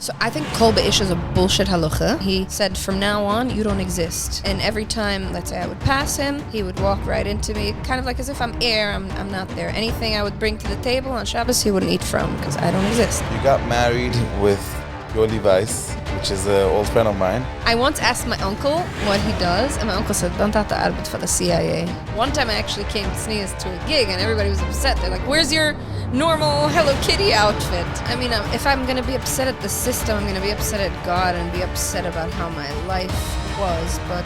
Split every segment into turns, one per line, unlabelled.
So I think Kol Be'ish is a bullshit halacha. He said, from now on, you don't exist. And every time, let's say I would pass him, he would walk right into me, kind of like as if I'm air, I'm not there. Anything I would bring to the table on Shabbos, he wouldn't eat from, because I don't exist.
You got married with Yoely Weiss, which is an old friend of mine.
I once asked my uncle what he does, and my uncle said, don't have to arbeit for the CIA. One time I actually came to sneeze to a gig, and everybody was upset. They're like, where's your normal Hello Kitty outfit? I mean, if I'm going to be upset at the system, I'm going to be upset at God and be upset about how my life was, but...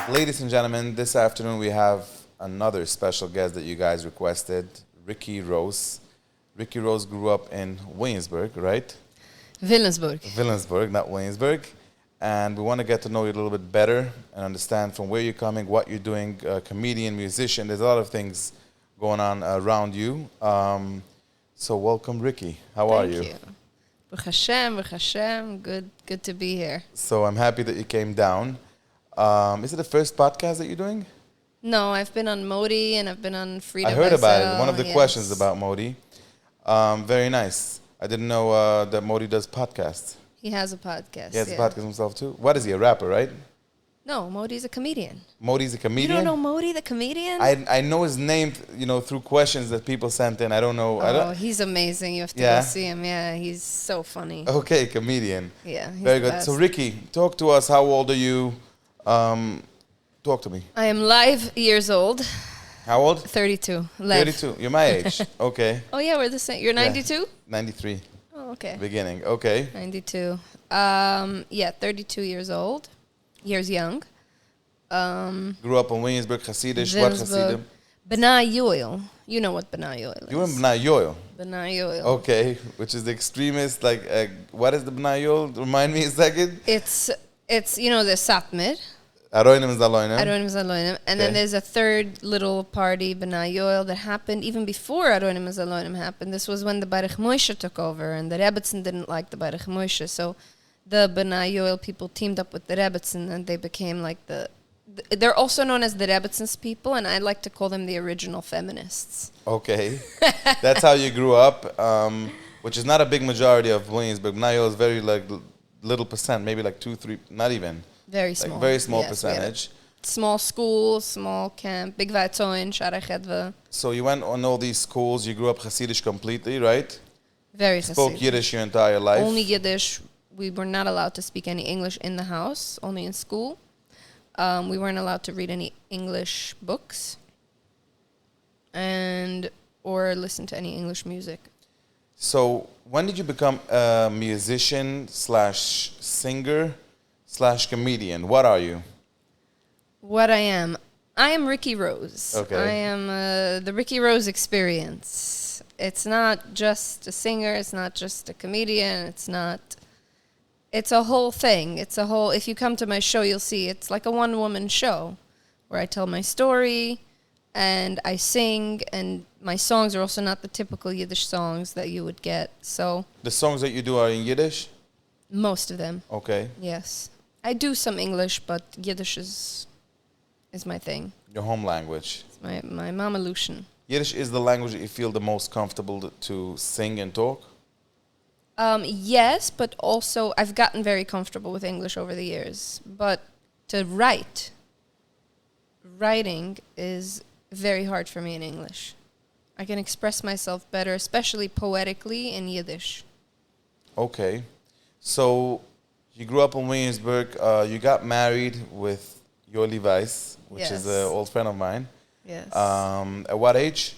Ladies and gentlemen, this afternoon we have another special guest that you guys requested, Riki Rose. Riki Rose grew up in Williamsburg, right?
Williamsburg,
not Williamsburg. And we want to get to know you a little bit better and understand from where you're coming, what you're doing, comedian, musician. There's a lot of things going on around you. So welcome, Riki. How are you?
Thank you. Baruch Hashem. Good to be here.
So I'm happy that you came down. Is it the first podcast that you're doing?
No, I've been on Modi and I've been on Frida.
I heard about it. One of the
yes.
questions about Modi. Very nice. I didn't know that Modi does podcasts.
He has a podcast.
He has a podcast himself too? What is he, a rapper, right?
No, Modi's a comedian.
Modi's a comedian?
You don't know Modi, the comedian?
I know his name, through questions that people sent in. I don't know.
Oh, he's amazing. You have to go see him. Yeah, he's so funny.
Okay, comedian.
Yeah, he's
very
the
good.
best.
So, Riki, talk to us. How old are you? Talk to me.
I am live years old.
How old?
32. Live.
32. You're my age. Okay.
Oh, yeah, we're the same. You're 92?
93.
Oh, okay.
Beginning. Okay.
92. 32 years old. Years young.
Grew up in Williamsburg, Hasidic. What Hasidim?
B'nai Yoel. You know what B'nai Yoel is.
You were in B'nai Yoel.
B'nai Yoel.
Okay, which is the extremist, what is the B'nai Yoel? Remind me a second.
It's the Satmar.
Aroinim Zaloinim.
Aroinim Zaloinim. And then there's a third little party, B'nai Yoel, that happened even before Aroinim Zaloinim happened. This was when the Baruch Moshe took over, and the Rebbetzin didn't like the Baruch Moshe. So the B'nai Yoel people teamed up with the Rebbetzin, and they became like they're also known as the Rebbetzins people, and I like to call them the original feminists.
Okay. That's how you grew up, which is not a big majority of Williamsburg. B'nai Yoel is very little percent, maybe 2, 3, not even.
Very small.
Very small percentage.
Small school, small camp, Big Vaitzoin, Shara Chedva.
So you went on all these schools. You grew up Hasidic completely, right?
Very
Hasidic. Spoke Yiddish your entire life?
Only Yiddish. We were not allowed to speak any English in the house, only in school. We weren't allowed to read any English books or listen to any English music.
So when did you become a musician / singer / comedian? What are you?
What I am Riki Rose.
Okay.
I am the Riki Rose experience. It's not just a singer. It's not just a comedian. It's a whole thing. If you come to my show, you'll see it's like a one-woman show where I tell my story and I sing, and my songs are also not the typical Yiddish songs that you would get. So
the songs that you do are in Yiddish?
Most of them.
Okay.
Yes. I do some English, but Yiddish is my thing.
Your home language.
It's my mamalution.
Yiddish is the language that you feel the most comfortable to sing and talk?
Yes, but also I've gotten very comfortable with English over the years. But to writing is very hard for me in English. I can express myself better, especially poetically, in Yiddish.
Okay. So you grew up in Williamsburg. You got married with Yoely Weiss, which is an old friend of mine.
Yes.
At what age?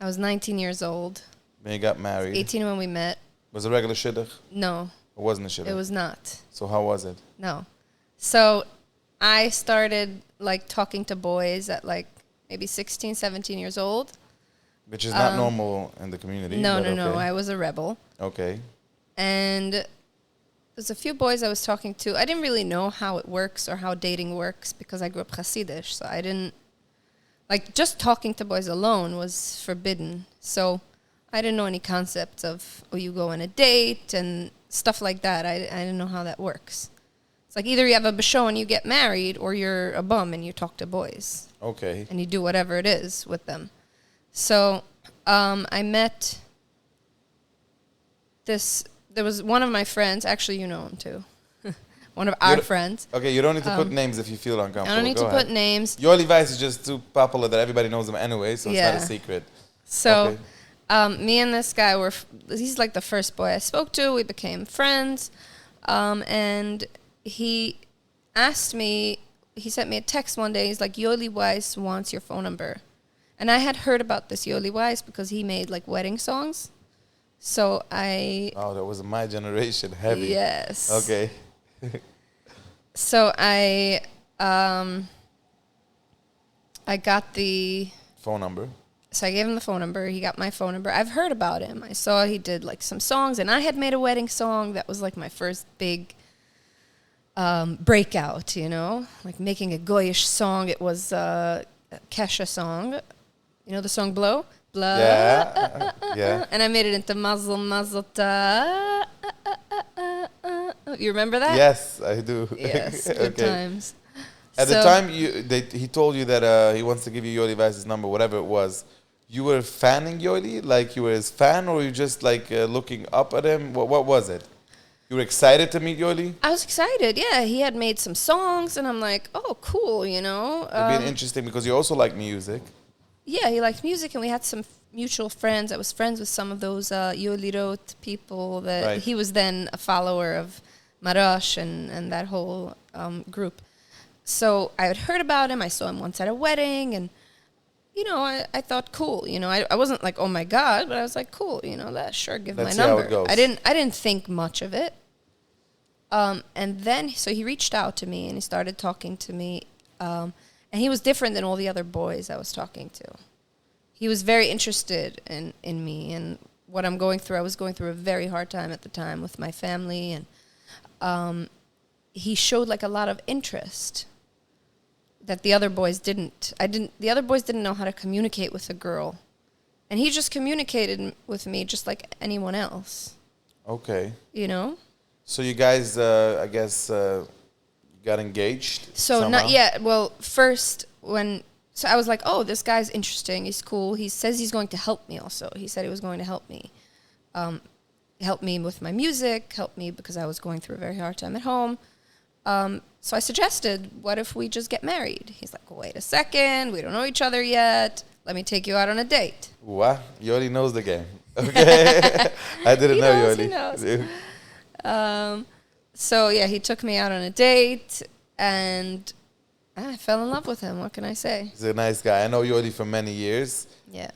I was 19 years old.
When you got married?
18 when we met.
Was it a regular shidduch?
No.
It wasn't a shidduch?
It was not.
So how was it?
No. So I started talking to boys at maybe 16, 17 years old.
Which is not normal in the community.
No. I was a rebel.
Okay.
And there's a few boys I was talking to. I didn't really know how it works or how dating works because I grew up Hasidic. So I didn't, just talking to boys alone was forbidden. So I didn't know any concepts of, you go on a date and stuff like that. I didn't know how that works. It's either you have a basho and you get married, or you're a bum and you talk to boys.
Okay.
And you do whatever it is with them. So I met there was one of my friends, actually you know him too. One of our friends.
Okay, you don't need to put names if you feel uncomfortable.
I don't need to put names.
Yoely Weiss is just too popular that everybody knows him anyway, so it's not a secret.
So, me and this guy he's like the first boy I spoke to. We became friends. And he sent me a text one day. He's like, Yoely Weiss wants your phone number. And I had heard about this Yoely Weiss because he made like wedding songs. So
Oh, that was my generation, heavy.
Yes.
Okay.
So I got the
phone number.
So I gave him the phone number. He got my phone number. I've heard about him. I saw he did like some songs, and I had made a wedding song that was like my first big breakout, you know, like making a goyish song. It was a Kesha song. You know the song Blow? Blow.
Yeah. Yeah.
And I made it into Mazel Mazel Ta. You remember that?
Yes, I do.
Yes, good times.
At the time he told you that he wants to give you Yoely Weiss's number, whatever it was, you were fanning Yoely? Like you were his fan, or you just like looking up at him? What was it? You were excited to meet Yoely?
I was excited, yeah. He had made some songs, and I'm like, oh, cool, you know.
It'd be interesting because you also like music.
Yeah, he liked music, and we had some mutual friends. I was friends with some of those Yoely Rose people. That he was then a follower of Marash and that whole group. So I had heard about him. I saw him once at a wedding, and, you know, I thought, cool. You know, I wasn't like, oh, my God, but I was like, cool, you know, sure, give
Let's
my
see
number.
how it goes.
I didn't think much of it. And then, so he reached out to me, and he started talking to me. And he was different than all the other boys I was talking to. He was very interested in me and what I'm going through. I was going through a very hard time at the time with my family, and he showed like a lot of interest that the other boys didn't. The other boys didn't know how to communicate with a girl, and he just communicated with me just like anyone else.
Okay.
You know.
So you guys, I guess, got engaged.
So
somehow?
not yet. Well, first so I was like, oh, this guy's interesting. He's cool. He says he's going to help me also. He said he was going to help me. Help me with my music, help me because I was going through a very hard time at home. So I suggested, what if we just get married? He's like, wait a second. We don't know each other yet. Let me take you out on a date.
What? Yoely knows the game. Okay. I didn't know Yoely.
He knows. So, yeah, he took me out on a date, and I fell in love with him. What can I say?
He's a nice guy. I know Yoely for many years.
Yeah.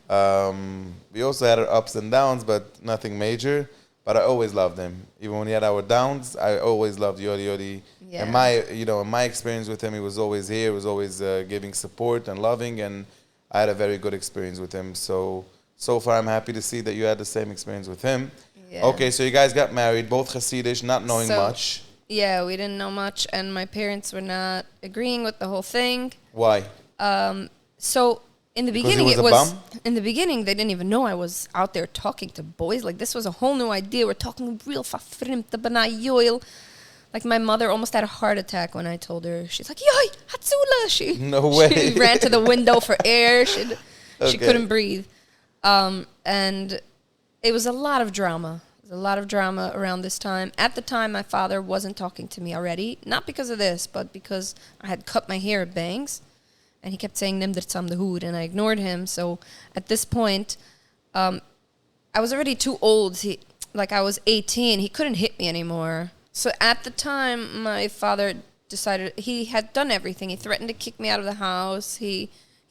We also had our ups and downs, but nothing major. But I always loved him. Even when we had our downs, I always loved Yoely.
Yeah.
And in my experience with him, he was always here. He was always giving support and loving, and I had a very good experience with him. So far, I'm happy to see that you had the same experience with him.
Yeah.
Okay, so you guys got married, both Hasidic, not knowing much.
Yeah, we didn't know much, and my parents were not agreeing with the whole thing.
Why?
So in the beginning,
in
the beginning they didn't even know I was out there talking to boys. Like, this was a whole new idea. We're talking real fafrimta bana yoel. Like, my mother almost had a heart attack when I told her. She's like, "Yoy, hatzula!"
No way.
She ran to the window for air. She couldn't breathe, and it was a lot of drama. There was a lot of drama around this time. At the time, my father wasn't talking to me already, not because of this, but because I had cut my hair at bangs, and he kept saying "Nimder tzam the hood," and I ignored him. So at this point, I was already too old. I was 18. He couldn't hit me anymore. So at the time, my father decided he had done everything. He threatened to kick me out of the house. He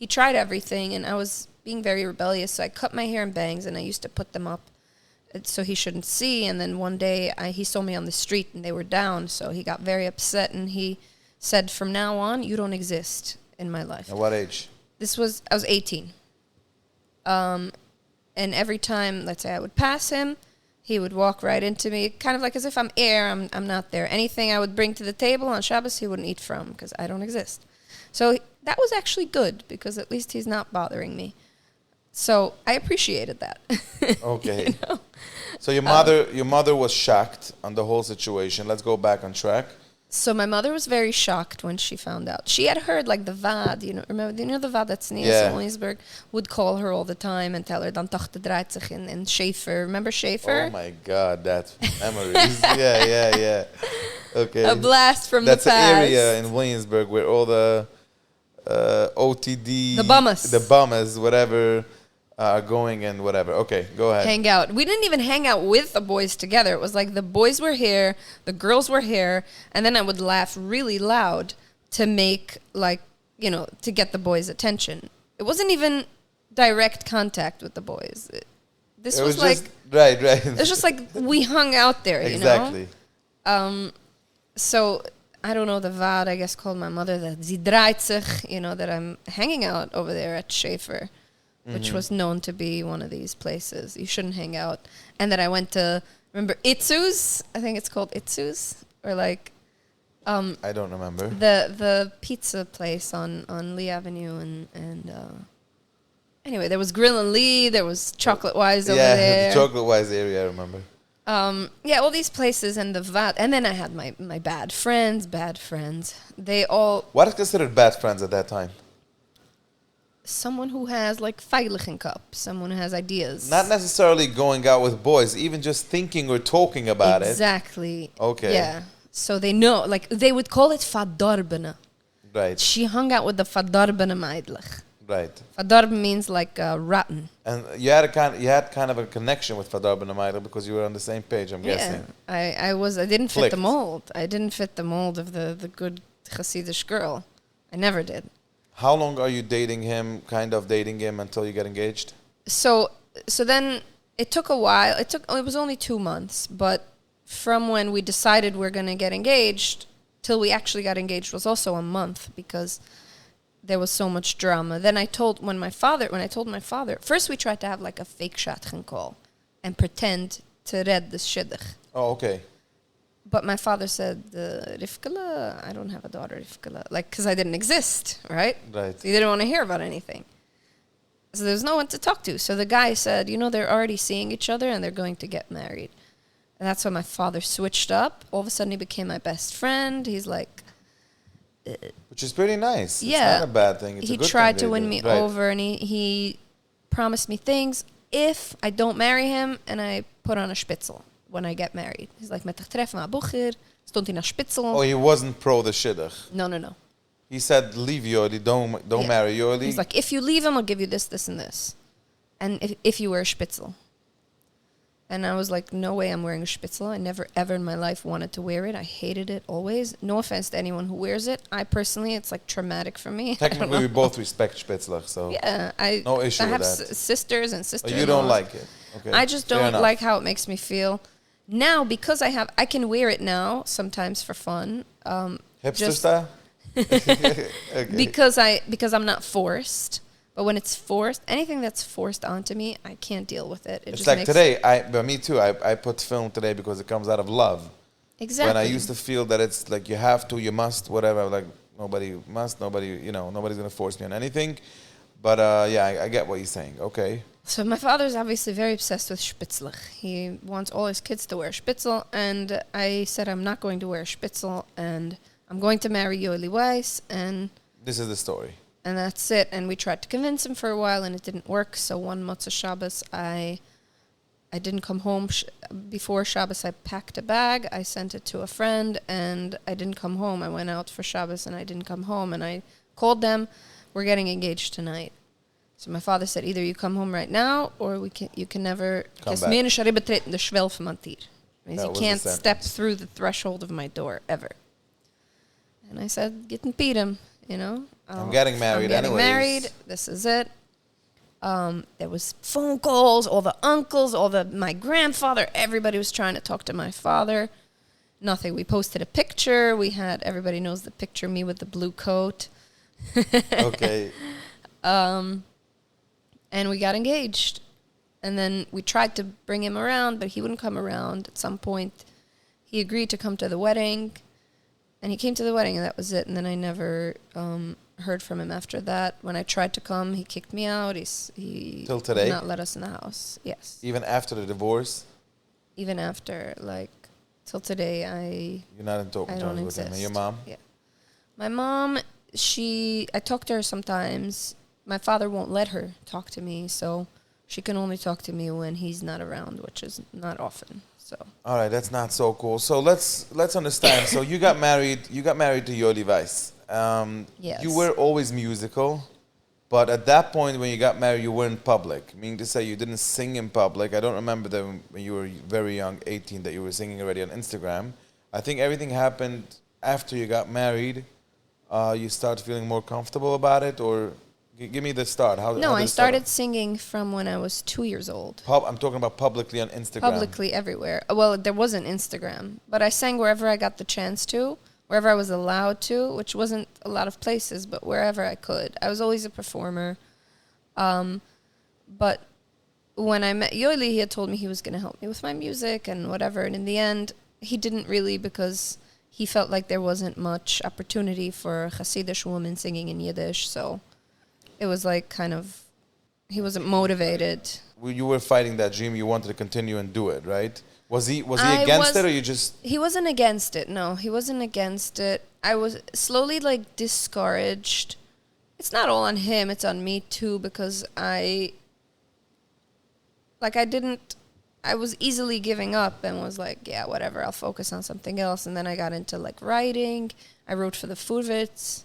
tried everything, and I was being very rebellious. So I cut my hair in bangs, and I used to put them up so he shouldn't see. And then one day he saw me on the street, and they were down. So he got very upset, and he said, "From now on, you don't exist in my life."
At what age?
I was 18. And every time, let's say I would pass him, he would walk right into me, kind of like as if I'm air, I'm not there. Anything I would bring to the table on Shabbos, he wouldn't eat from because I don't exist. So that was actually good because at least he's not bothering me. So I appreciated that.
Okay.
You know?
So your mother was shocked on the whole situation. Let's go back on track.
So my mother was very shocked when she found out. She had heard like the Vad, remember the Vad that's near Williamsburg, would call her all the time and tell her, dan tochter draait zich in Schaefer. Remember Schaefer?
Oh my God, that's memories. Yeah. Okay.
A blast from
that's
the past.
That's an area in Williamsburg where all the OTD... The bummers, whatever... going and whatever. Okay, go ahead.
Hang out. We didn't even hang out with the boys together. It was like the boys were here, the girls were here, and then I would laugh really loud to make, like, to get the boys' attention. It wasn't even direct contact with the boys. This was like...
Right.
It was just like we hung out there,
Exactly.
So, I don't know, the Vad, I guess, called my mother that sie draait sich, that I'm hanging out over there at Schaefer, which was known to be one of these places. You shouldn't hang out. And that I went to, remember Itzu's? I think it's called Itzu's. Or like...
I don't remember.
The pizza place on Lee Avenue. And anyway, there was Grill and Lee. There was Chocolate Wise over there.
Yeah, the Chocolate Wise area, I remember.
All these places and the VAT. And then I had my bad friends. They all...
What is considered bad friends at that time?
Someone who has like veilig cup, someone who has ideas.
Not necessarily going out with boys, even just thinking or talking about
Exactly.
Okay.
Yeah. So they know, like they would call it fadorbene.
Right.
She hung out with the fadorbene meidlich.
Right.
Fadorben means like rotten.
And you had kind of a connection with fadorbene meidlich because you were on the same page, I'm guessing.
I didn't fit the mold. I didn't fit the mold of the good Hasidic girl. I never did.
How long are you dating him until you get engaged?
So then it took a while. It was only 2 months, but from when we decided we're going to get engaged till we actually got engaged was also a month because there was so much drama. Then I told my father, first we tried to have like a fake shadchan call and pretend to read the shidduch.
Oh, okay.
But my father said, Rivkala, I don't have a daughter, Rivkala. Like, because I didn't exist, right?
Right.
So he didn't want to hear about anything. So there's no one to talk to. So the guy said, they're already seeing each other and they're going to get married. And that's when my father switched up. All of a sudden he became my best friend. He's like...
Which is pretty nice.
Yeah.
It's not a bad thing. It's a good thing.
He tried to win me over and he promised me things if I don't marry him and I put on a spitzel. When I get married. He's like, met dich treffen, a bucher, stond in a spitzel.
Oh, he wasn't pro the shidduch.
No.
He said, leave Yoli, don't marry Yoli.
He's like, if you leave him, I'll give you this, this, and this. And if you wear a spitzel. And I was like, no way I'm wearing a spitzel. I never, ever in my life wanted to wear it. I hated it always. No offense to anyone who wears it. I personally, it's like traumatic for me.
Technically, we both respect spitzler, so
yeah,
no issue with that.
I have sisters and sisters.
You don't like it. Okay.
I just don't like how it makes me feel. Now, because I can wear it now, sometimes for fun.
Hipster style?
Okay. Because I'm not forced. But when it's forced, anything that's forced onto me, I can't deal with it.
It's like today, but me too, I put film today because it comes out of love.
Exactly.
When I used to feel that it's like you have to, you must, whatever, like nobody must, nobody's going to force me on anything. But I get what you're saying. Okay.
So my father's obviously very obsessed with spitzler. He wants all his kids to wear spitzel, and I said I'm not going to wear spitzel, and I'm going to marry Yoely Weiss, and...
This is the story.
And that's it. And we tried to convince him for a while, and it didn't work. So one Motzei Shabbos, I didn't come home. Before Shabbos, I packed a bag. I sent it to a friend, and I didn't come home. I went out for Shabbos, and I didn't come home. And I called them, we're getting engaged tonight. So my father said, either you come home right now, or you can never...
Come back. Means
you can't step through the threshold of my door, ever. And I said, get and beat him,
I'm getting married anyways.
This is it. There was phone calls, all the uncles, my grandfather, everybody was trying to talk to my father. Nothing. We posted a picture. Everybody knows the picture, me with the blue coat.
Okay.
And we got engaged. And then we tried to bring him around, but he wouldn't come around. At some point, he agreed to come to the wedding. And he came to the wedding, and that was it. And then I never heard from him after that. When I tried to come, he kicked me out. He
Till today?
did not let us in the house. Yes.
Even after the divorce?
Even after, Till today,
You're not in talking
I
terms
don't
with him.
exist.
And your mom?
Yeah. My mom, I talk to her sometimes. My father won't let her talk to me, so she can only talk to me when he's not around, which is not often. So.
All right, that's not so cool. So let's understand. So you got married. You got married to Yoely Weiss.
Yes.
You were always musical, but at that point when you got married, you weren't public. Meaning to say, you didn't sing in public. I don't remember that when you were very young, 18, that you were singing already on Instagram. I think everything happened after you got married. You started feeling more comfortable about it, or give me the start. How
No,
did
I
it start
started singing from when I was 2 years old.
I'm talking about publicly on Instagram.
Publicly everywhere. Well, there wasn't Instagram, but I sang wherever I got the chance to, wherever I was allowed to, which wasn't a lot of places, but wherever I could. I was always a performer. But when I met Yoli, he had told me he was going to help me with my music and whatever. And in the end, he didn't really, because he felt like there wasn't much opportunity for a Hasidic woman singing in Yiddish. So it was like kind of, he wasn't motivated.
You were fighting that dream. You wanted to continue and do it, right? Was he against it, or you just...
He wasn't against it, no. He wasn't against it. I was slowly, like, discouraged. It's not all on him. It's on me, too, because I was easily giving up and was like, yeah, whatever, I'll focus on something else. And then I got into, like, writing. I wrote for the Fuvits.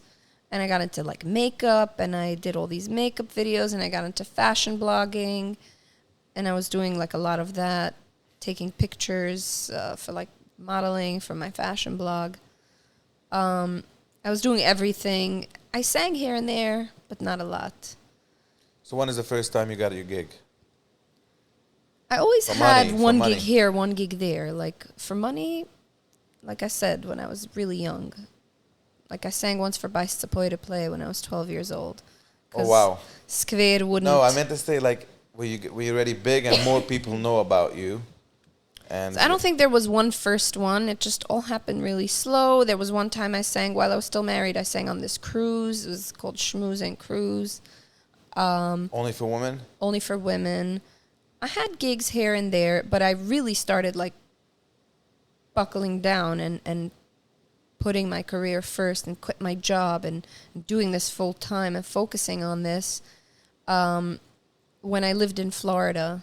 And I got into, like, makeup. And I did all these makeup videos. And I got into fashion blogging. And I was doing, like, a lot of that. Taking pictures for, like, modeling for my fashion blog. I was doing everything. I sang here and there, but not a lot.
So when is the first time you got your gig?
I always
For
had
money,
one
for
gig
money.
here, one gig there. Like, for money, like I said, when I was really young. Like, I sang once for Bais Tzapoy to play when I was 12 years old.
Oh, wow.
Skver wouldn't...
No, I meant to say, like, were you already big and more people know about you? And
I don't think there was one first one. It just all happened really slow. There was one time I sang while I was still married. I sang on this cruise. It was called Schmooze and Cruise.
Only for women?
Only for women. I had gigs here and there, but I really started, like, buckling down and putting my career first and quit my job and doing this full time and focusing on this when I lived in Florida.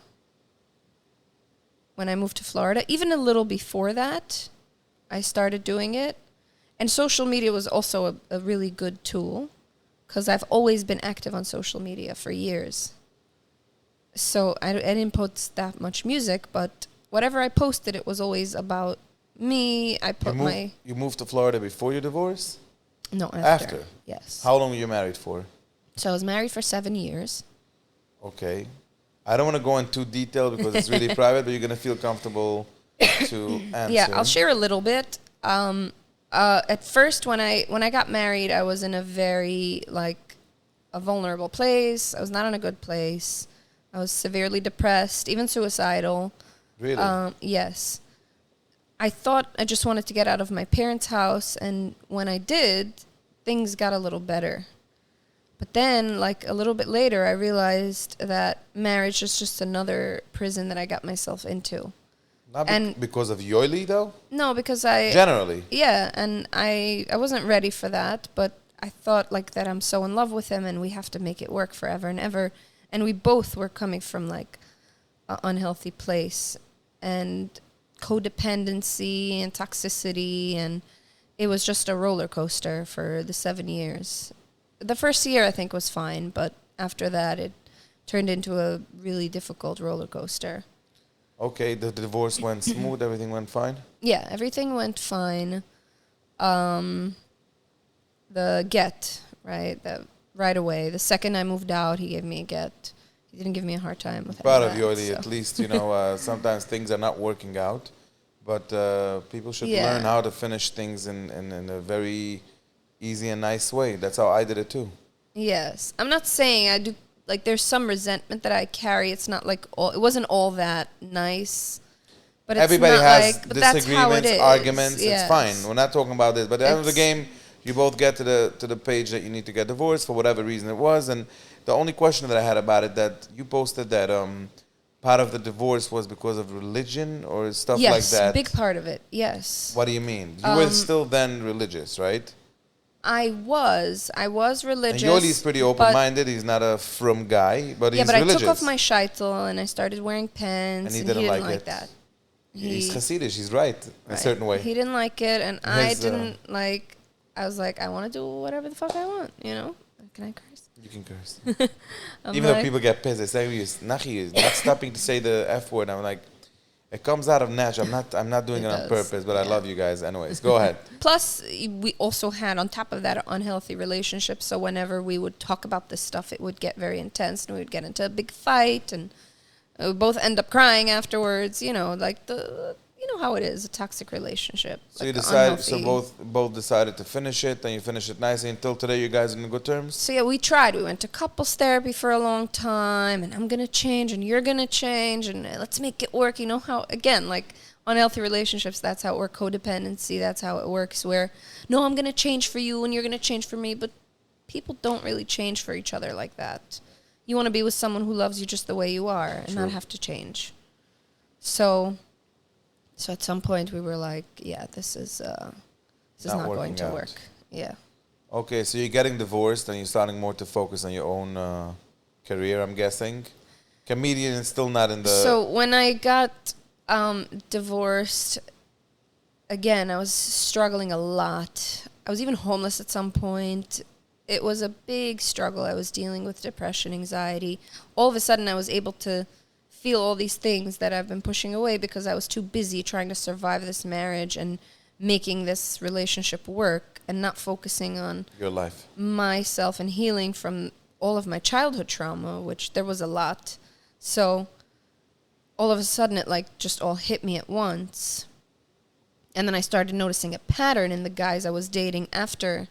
When I moved to Florida, even a little before that, I started doing it. And social media was also a really good tool because I've always been active on social media for years. So I didn't post that much music, but whatever I posted, it was always about me. I put
You moved to Florida before your divorce?
No, after. Yes.
How long were you married for?
So I was married for 7 years.
Okay. I don't want to go into detail because it's really private, but you're going to feel comfortable to answer.
Yeah, I'll share a little bit. At first, when I got married, I was in a very, like, a vulnerable place. I was not in a good place. I was severely depressed, even suicidal.
Really?
Yes. I thought I just wanted to get out of my parents' house, and when I did, things got a little better. But then, like, a little bit later, I realized that marriage is just another prison that I got myself into.
Not because of Yoely, though?
No, because I...
Generally?
Yeah, and I wasn't ready for that, but I thought, like, that I'm so in love with him and we have to make it work forever and ever. And we both were coming from, like, an unhealthy place. And codependency and toxicity, and it was just a roller coaster for the 7 years. The first year, I think, was fine, but after that, it turned into a really difficult roller coaster.
Okay, the divorce went smooth, everything went fine?
Yeah, everything went fine. The get, right, right away. The second I moved out, he gave me a get. He didn't give me a hard time with
Proud
any
of
that,
Yoli,
so.
at least, you know, sometimes things are not working out, but people should
Yeah.
learn how to finish things in a very easy and nice way. That's how I did it too.
Yes. I'm not saying I do, like, there's some resentment that I carry. It's not like, it wasn't all that nice. But it's
Everybody
not
has
like, but that's how it
disagreements,
is.
arguments.
Yes.
It's fine. We're not talking about this. But at the end of the
It's-
game, you both get to the page that you need to get divorced for whatever reason it was. And the only question that I had about it, that you posted that part of the divorce was because of religion or stuff like
Yes,
that?
big part of it. Yes.
What do you mean? You were still then religious, right?
I was religious.
And Yoli is pretty open-minded. He's not a frum guy, but he's
but
religious.
I took off my shaitel and I started wearing pants,
And he didn't like
that.
He's Hasidic. He's right in a certain way.
He didn't like it, and I didn't like. I was like, I want to do whatever the fuck I want, you know? Can I curse?
You can curse. Even though people get pissed, they say, Nachi is not stopping to say the F word. I'm like, it comes out of natural. I'm not doing it on purpose, but I love you guys anyways. Go ahead.
Plus, we also had, on top of that, an unhealthy relationship. So whenever we would talk about this stuff, it would get very intense, and we would get into a big fight, and we would both end up crying afterwards. You know, like you know how it is, a toxic relationship.
So
like
you decided. So both decided to finish it, and you finished it nicely. Until today, you guys are in good terms.
So yeah, we tried. We went to couples therapy for a long time, and I'm gonna change, and you're gonna change, and let's make it work. You know how, again, like unhealthy relationships, that's how it works. Codependency, that's how it works. Where no, I'm gonna change for you, and you're gonna change for me, but people don't really change for each other like that. You want to be with someone who loves you just the way you are, and not have to change. So at some point we were like, yeah, this is not going to work. Yeah.
Okay, so you're getting divorced and you're starting more to focus on your own career, I'm guessing. Comedian is still not in the...
So when I got divorced, again, I was struggling a lot. I was even homeless at some point. It was a big struggle. I was dealing with depression, anxiety. All of a sudden I was able to feel all these things that I've been pushing away because I was too busy trying to survive this marriage and making this relationship work and not focusing on
your life,
myself, and healing from all of my childhood trauma, which there was a lot. So all of a sudden it like just all hit me at once. And then I started noticing a pattern in the guys I was dating after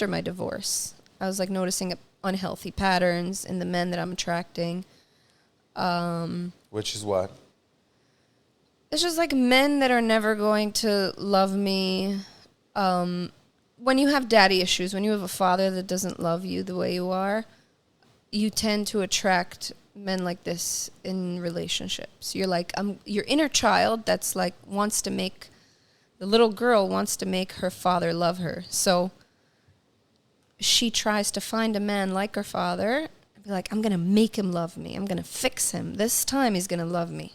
my divorce. I was like noticing unhealthy patterns in the men that I'm attracting.
Which is what?
It's just like men that are never going to love me. When you have daddy issues, when you have a father that doesn't love you the way you are, you tend to attract men like this in relationships. You're like, your inner child that's like the little girl wants to make her father love her. So she tries to find a man like her father and be like, I'm going to make him love me. I'm going to fix him. This time he's going to love me.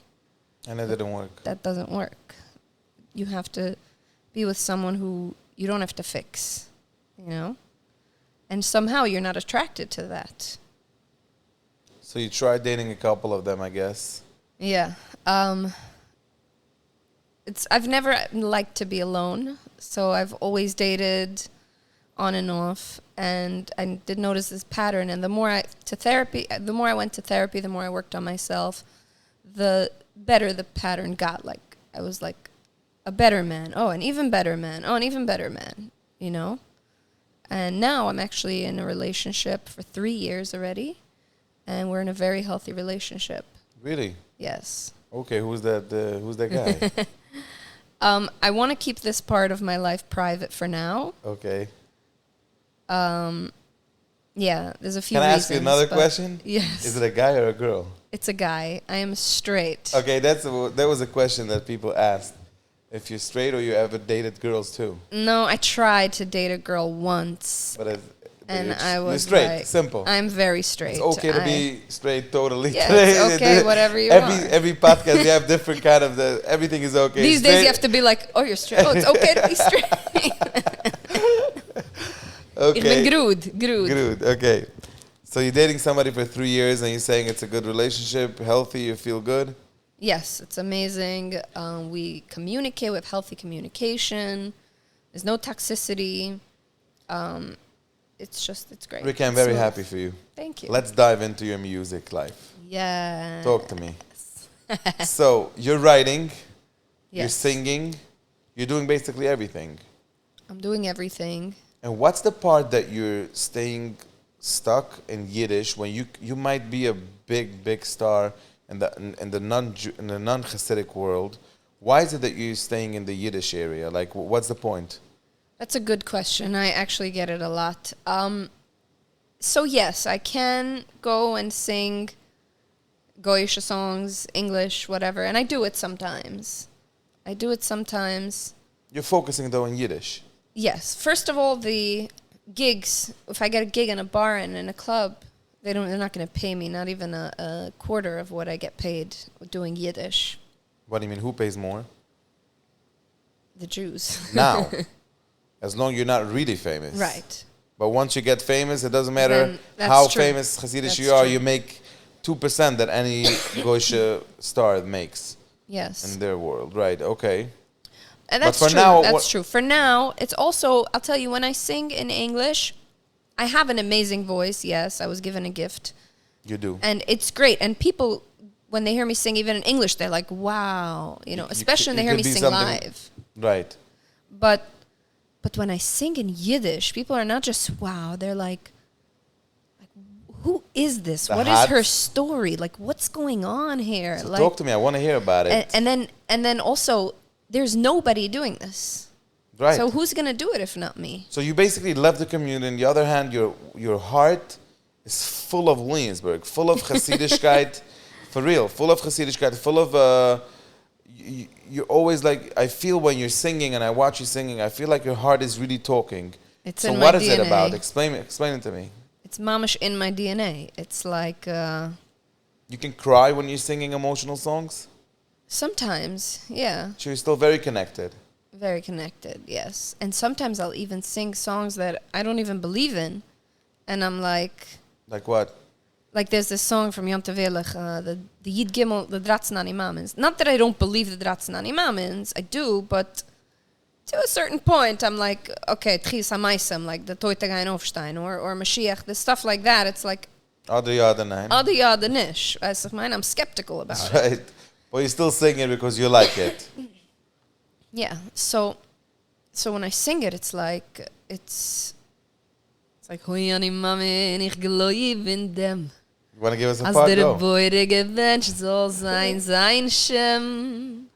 And it didn't work.
That doesn't work. You have to be with someone who you don't have to fix, you know? And somehow you're not attracted to that.
So you tried dating a couple of them, I guess.
Yeah. I've never liked to be alone, so I've always dated on and off, and I did notice this pattern. And the more I went to therapy, the more I worked on myself, the better the pattern got. Like I was like a better man, an even better man, an even better man, you know. And now I'm actually in a relationship for 3 years already, and we're in a very healthy relationship.
Really?
Yes.
Okay, who's that guy?
I want to keep this part of my life private for now.
Okay.
Yeah, there's a few reasons.
Can I ask you another question?
Yes.
Is it a guy or a girl?
It's a guy. I am straight.
Okay, that was a question that people asked. If you're straight or you ever dated girls too?
No, I tried to date a girl once. And I was
you're straight,
like,
simple.
I'm very straight.
It's okay to be straight, totally.
Yeah, it's okay, whatever you are.
Every podcast, you have different kind of everything is okay.
These days you have to be like, oh, you're straight. Oh, it's okay to be straight.
Okay.
Grood.
Okay. So you're dating somebody for 3 years and you're saying it's a good relationship, healthy, you feel good?
Yes, it's amazing. We communicate with healthy communication. There's no toxicity. It's great.
Ricky, I'm very happy for you.
Thank you.
Let's dive into your music life.
Yeah.
Talk to me. So you're writing,
yes.
You're singing, you're doing basically everything.
I'm doing everything.
And what's the part that you're staying stuck in Yiddish when you might be a big star in the non-Hasidic world? Why is it that you're staying in the Yiddish area? Like, what's the point?
That's a good question. I actually get it a lot. So yes, I can go and sing Goyish songs, English, whatever. And I do it sometimes.
You're focusing though in Yiddish.
Yes. First of all, the gigs, if I get a gig in a bar and in a club, they're not going to pay me, not even a quarter of what I get paid doing Yiddish.
What do you mean? Who pays more?
The Jews.
Now. As long as you're not really famous.
Right.
But once you get famous, it doesn't matter
Then
how
true.
famous Hasidic
That's
you are,
true.
you make 2% that any Goyish star makes
Yes.
in their world. Right, okay.
And that's
for
true.
now,
That's true. For now, it's also, I'll tell you, when I sing in English, I have an amazing voice. Yes, I was given a gift.
You do.
And it's great. And people, when they hear me sing even in English, they're like, wow. Especially when they hear me sing live.
Right.
But when I sing in Yiddish, people are not just wow. They're like who is this? What is her story? Like, what's going on here?
So
like,
talk to me. I want to hear about it.
And then also, there's nobody doing this.
Right.
So who's gonna do it if not me?
So you basically left the community. On the other hand, your heart is full of Williamsburg, full of Hasidischkeit, for real, full of Hasidischkeit, full of. You're always like, I feel when you're singing and I watch you singing, I feel like your heart is really talking.
It's
so
in
what
my
is
DNA.
it about? Explain it to me.
It's mamish in my DNA. It's like
You can cry when you're singing emotional songs.
sometimes, yeah,
So you're still very connected.
very connected, yes. And sometimes I'll even sing songs that I don't even believe in, and I'm like.
Like what?
Like there's this song from Yom Tov the Yid Gimel, the Dratzen Imamins. Not that I don't believe the Dratzen Imamins, I do, but to a certain point, I'm like, okay, Tchis HaMaisem, like the Toitegein Aufstein, or Mashiach, the stuff like that. It's like,
Other yada nine.
Adi Yada Nish. As of mine, I'm skeptical about it.
Right. But you still sing it because you like it.
Yeah, so when I sing it, it's like, it's like, Hoi ani mame, ich gloib in dem.
You want to give us a
Als
part?
der
Go.
Beure gewünscht soll sein Shem.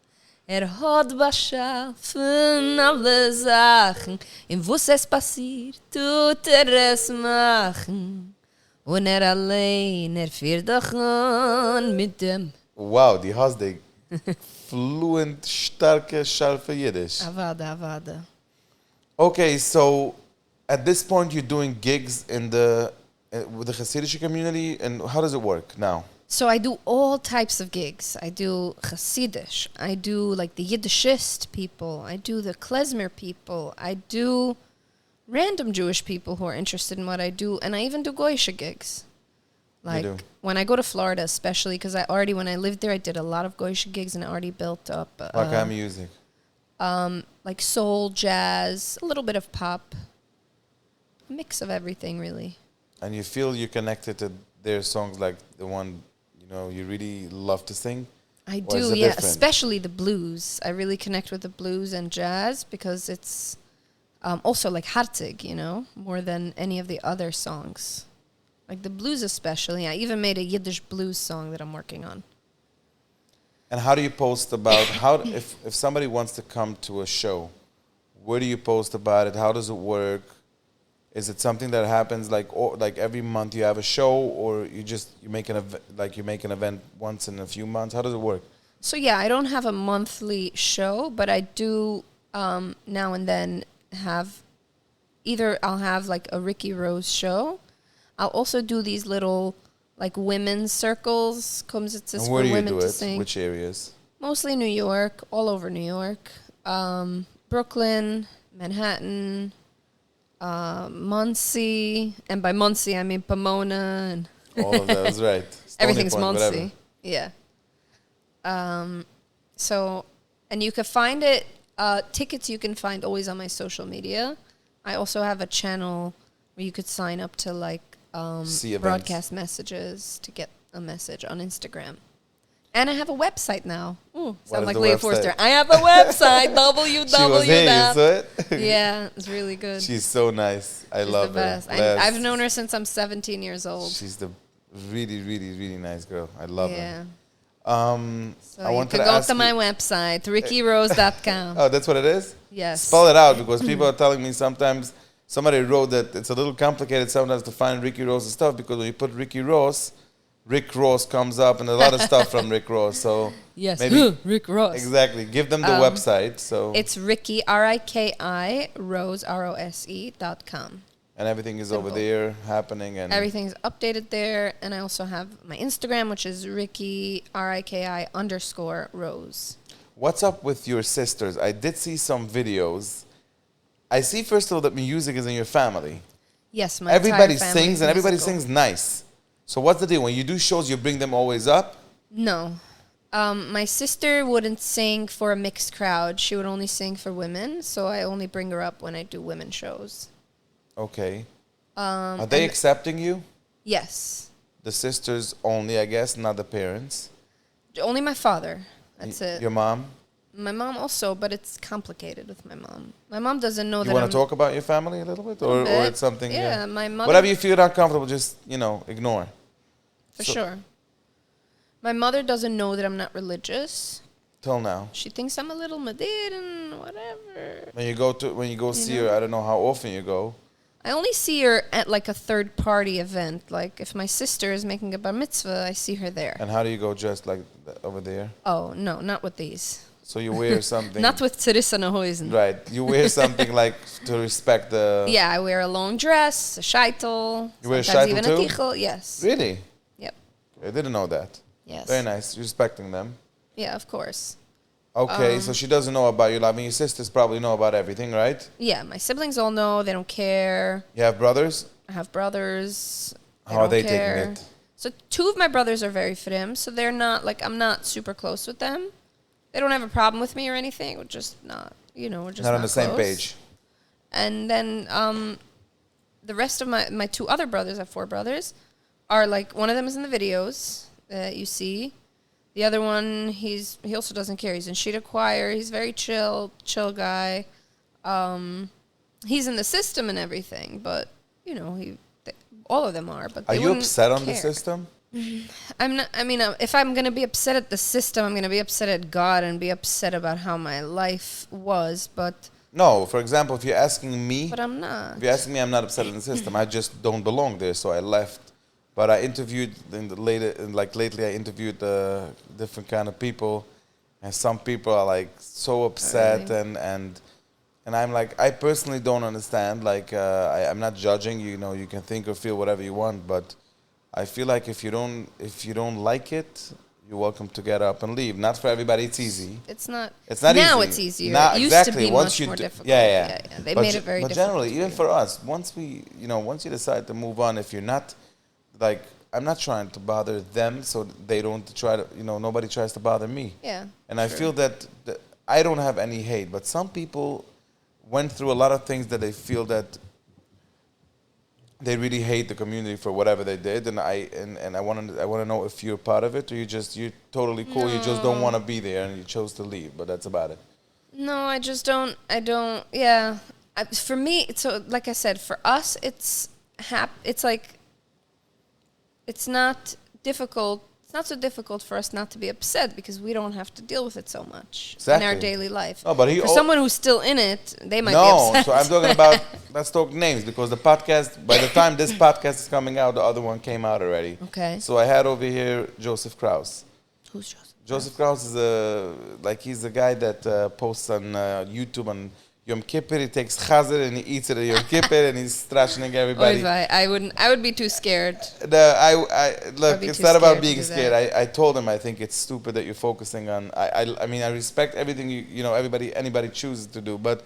Hat beschaffen alle Sachen, in wuss es passiert, tut es machen. Und allein, führt doch an mit dem.
Wow, die Hasidic. Fluent, starke, scharfe Yiddish.
Avada.
Okay, so at this point you're doing gigs in with the Hasidic community, and how does it work now?
So I do all types of gigs. I do Hasidish. I do like the Yiddishist people. I do the klezmer people. I do random Jewish people who are interested in what I do. And I even do Goyish gigs. Like
do?
when I go to Florida, especially, because when I lived there, I did a lot of Goyish gigs and I already built up.
What kind of music?
Like soul, jazz, a little bit of pop. A mix of everything, really.
And you feel you're connected to their songs, like the one you really love to sing?
I
Or is
do,
it
yeah,
different?
especially the blues. I really connect with the blues and jazz because it's also like hartig, more than any of the other songs. Like the blues especially. I even made a Yiddish blues song that I'm working on.
And how do you post about if somebody wants to come to a show, where do you post about it? How does it work? Is it something that happens like every month you have a show, or you make an event once in a few months? How does it work?
So yeah, I don't have a monthly show, but I do now and then have I'll have like a Riki Rose show. I'll also do these little like women's circles,
And
for
where do you
women
do
to
it?
sing.
Which areas?
Mostly New York, all over New York, Brooklyn, Manhattan, Muncie, and by Muncie I mean Pomona and
All of those, right. Stony
everything's
Point,
Muncie.
whatever.
Yeah. So, and you can find it. Tickets you can find always on my social media. I also have a channel where you could sign up to like
See events.
broadcast messages to get a message on Instagram. And I have a website now. Ooh, sound
is
like
the
Leah
website?
Forster. I have a website. www.
She was here, you saw it?
Yeah, it's really good.
She's so nice. I
She's
love
the
her.
best.
Bless.
I've known her since I'm 17 years old.
She's the really, really, really nice girl. I love her.
Yeah. So
I
you
wanted
could
to
go
ask
to my
you-
website, rikirose.com.
Oh, that's what it is?
Yes.
Spell it out, because people are telling me sometimes, somebody wrote that it's a little complicated sometimes to find Riki Rose's stuff, because when you put Riki Rose, Rick Ross comes up and a lot of stuff from Rick Ross. So
Yes,
maybe
Rick Ross.
exactly. Give them the website. So
It's Riki, Riki, Rose, ROSE.com.
and everything is
Simple.
over there happening. And
Everything's updated there. And I also have my Instagram, which is Riki, RIKI_Rose.
what's up with your sisters? I did see some videos. I see, first of all, that music is in your family.
Yes, my
Everybody
entire family
sings
is
and everybody
musical.
sings nice. So what's the deal? When you do shows, you bring them always up?
No. My sister wouldn't sing for a mixed crowd. She would only sing for women. So I only bring her up when I do women shows.
Okay. Are they accepting you?
Yes.
The sisters only, I guess, not the parents.
Only my father. That's it.
Your mom?
My mom also, but it's complicated with my mom. My mom doesn't know
You
that
want
I'm...
to talk about your family a little bit? Or
bit.
it's something...
Yeah, my mother...
Whatever you feel uncomfortable, just, ignore.
For sure. My mother doesn't know that I'm not religious.
Till now.
She thinks I'm a little Madid and whatever.
When you go see her, I don't know how often you go.
I only see her at like a third party event. Like if my sister is making a bar mitzvah, I see her there.
And how do you go dressed like over there?
Oh, no, not with these.
So you wear something...
Not with Teresa Nahoizen.
Right. You wear something like to respect the...
Yeah, I wear a long dress, a shaitel.
You wear a
sometimes
shaitel
even
too?
a tichel. Yes.
Really?
Yep.
I didn't know that.
Yes.
Very nice. Respecting them.
Yeah, of course.
Okay, so she doesn't know about your life. I mean, your sisters probably know about everything, right?
Yeah, my siblings all know. They don't care.
You have brothers?
I have brothers.
How are they
care.
taking it?
So 2 of my brothers are very frim, so they're not, like, I'm not super close with them. They don't have a problem with me or anything. We're just not, we're just
Not on the same
close.
page.
And then the rest of my 2 other brothers, I have 4 brothers, are like, one of them is in the videos that you see. The other one, he also doesn't care. He's in Shida Choir. He's very chill guy. He's in the system and everything, but, all of them are. But
Are
they
you
wouldn't
upset on the
care.
system?
I'm not. I mean, if I'm gonna be upset at the system, I'm gonna be upset at God and be upset about how my life was. But
No, for example, if you're asking me,
I'm not.
if you're asking me, I'm not upset in the system. I just don't belong there, so I left. But I interviewed lately, I interviewed different kind of people, and some people are like so upset,
Really?
and I'm like, I personally don't understand. Like, I'm not judging. You can think or feel whatever you want, but I feel like if you don't like it, you're welcome to get up and leave. Not for everybody, it's easy.
It's not.
It's not
now
easy.
it's easier.
Not
It used
exactly.
to be
Once
much
you
more
do-
difficult.
yeah.
They
But
made it very
But
difficult.
generally, even
you.
for us, once you decide to move on, if you're not, like, I'm not trying to bother them, so they don't try to, nobody tries to bother me.
Yeah.
And I feel that I don't have any hate, but some people went through a lot of things that they feel that they really hate the community for whatever they did, and I want to know if you're part of it, or you're totally cool. You just don't want to be there, and you chose to leave. But that's about it.
No, I just don't. I don't. Yeah. For me, so like I said, for us, it's like it's not difficult. It's not so difficult for us not to be upset because we don't have to deal with it so much in our
Exactly.
daily life.
No, but
for someone who's still in it, they might be upset.
So I'm talking about, let's talk names, because the podcast, by the time this podcast is coming out, the other one came out already.
Okay.
So I had over here Joseph Krause.
Who's Joseph?
Joseph Krause is he's the guy that posts on YouTube on Yom Kippur. He takes chazer and he eats it at Yom Kippur and he's trashing everybody.
I would be too scared.
Look,
I'd be
it's
too
not about
scared to
being
do
scared.
that.
I told him I think it's stupid that you're focusing on. I mean, I respect everything anybody chooses to do, but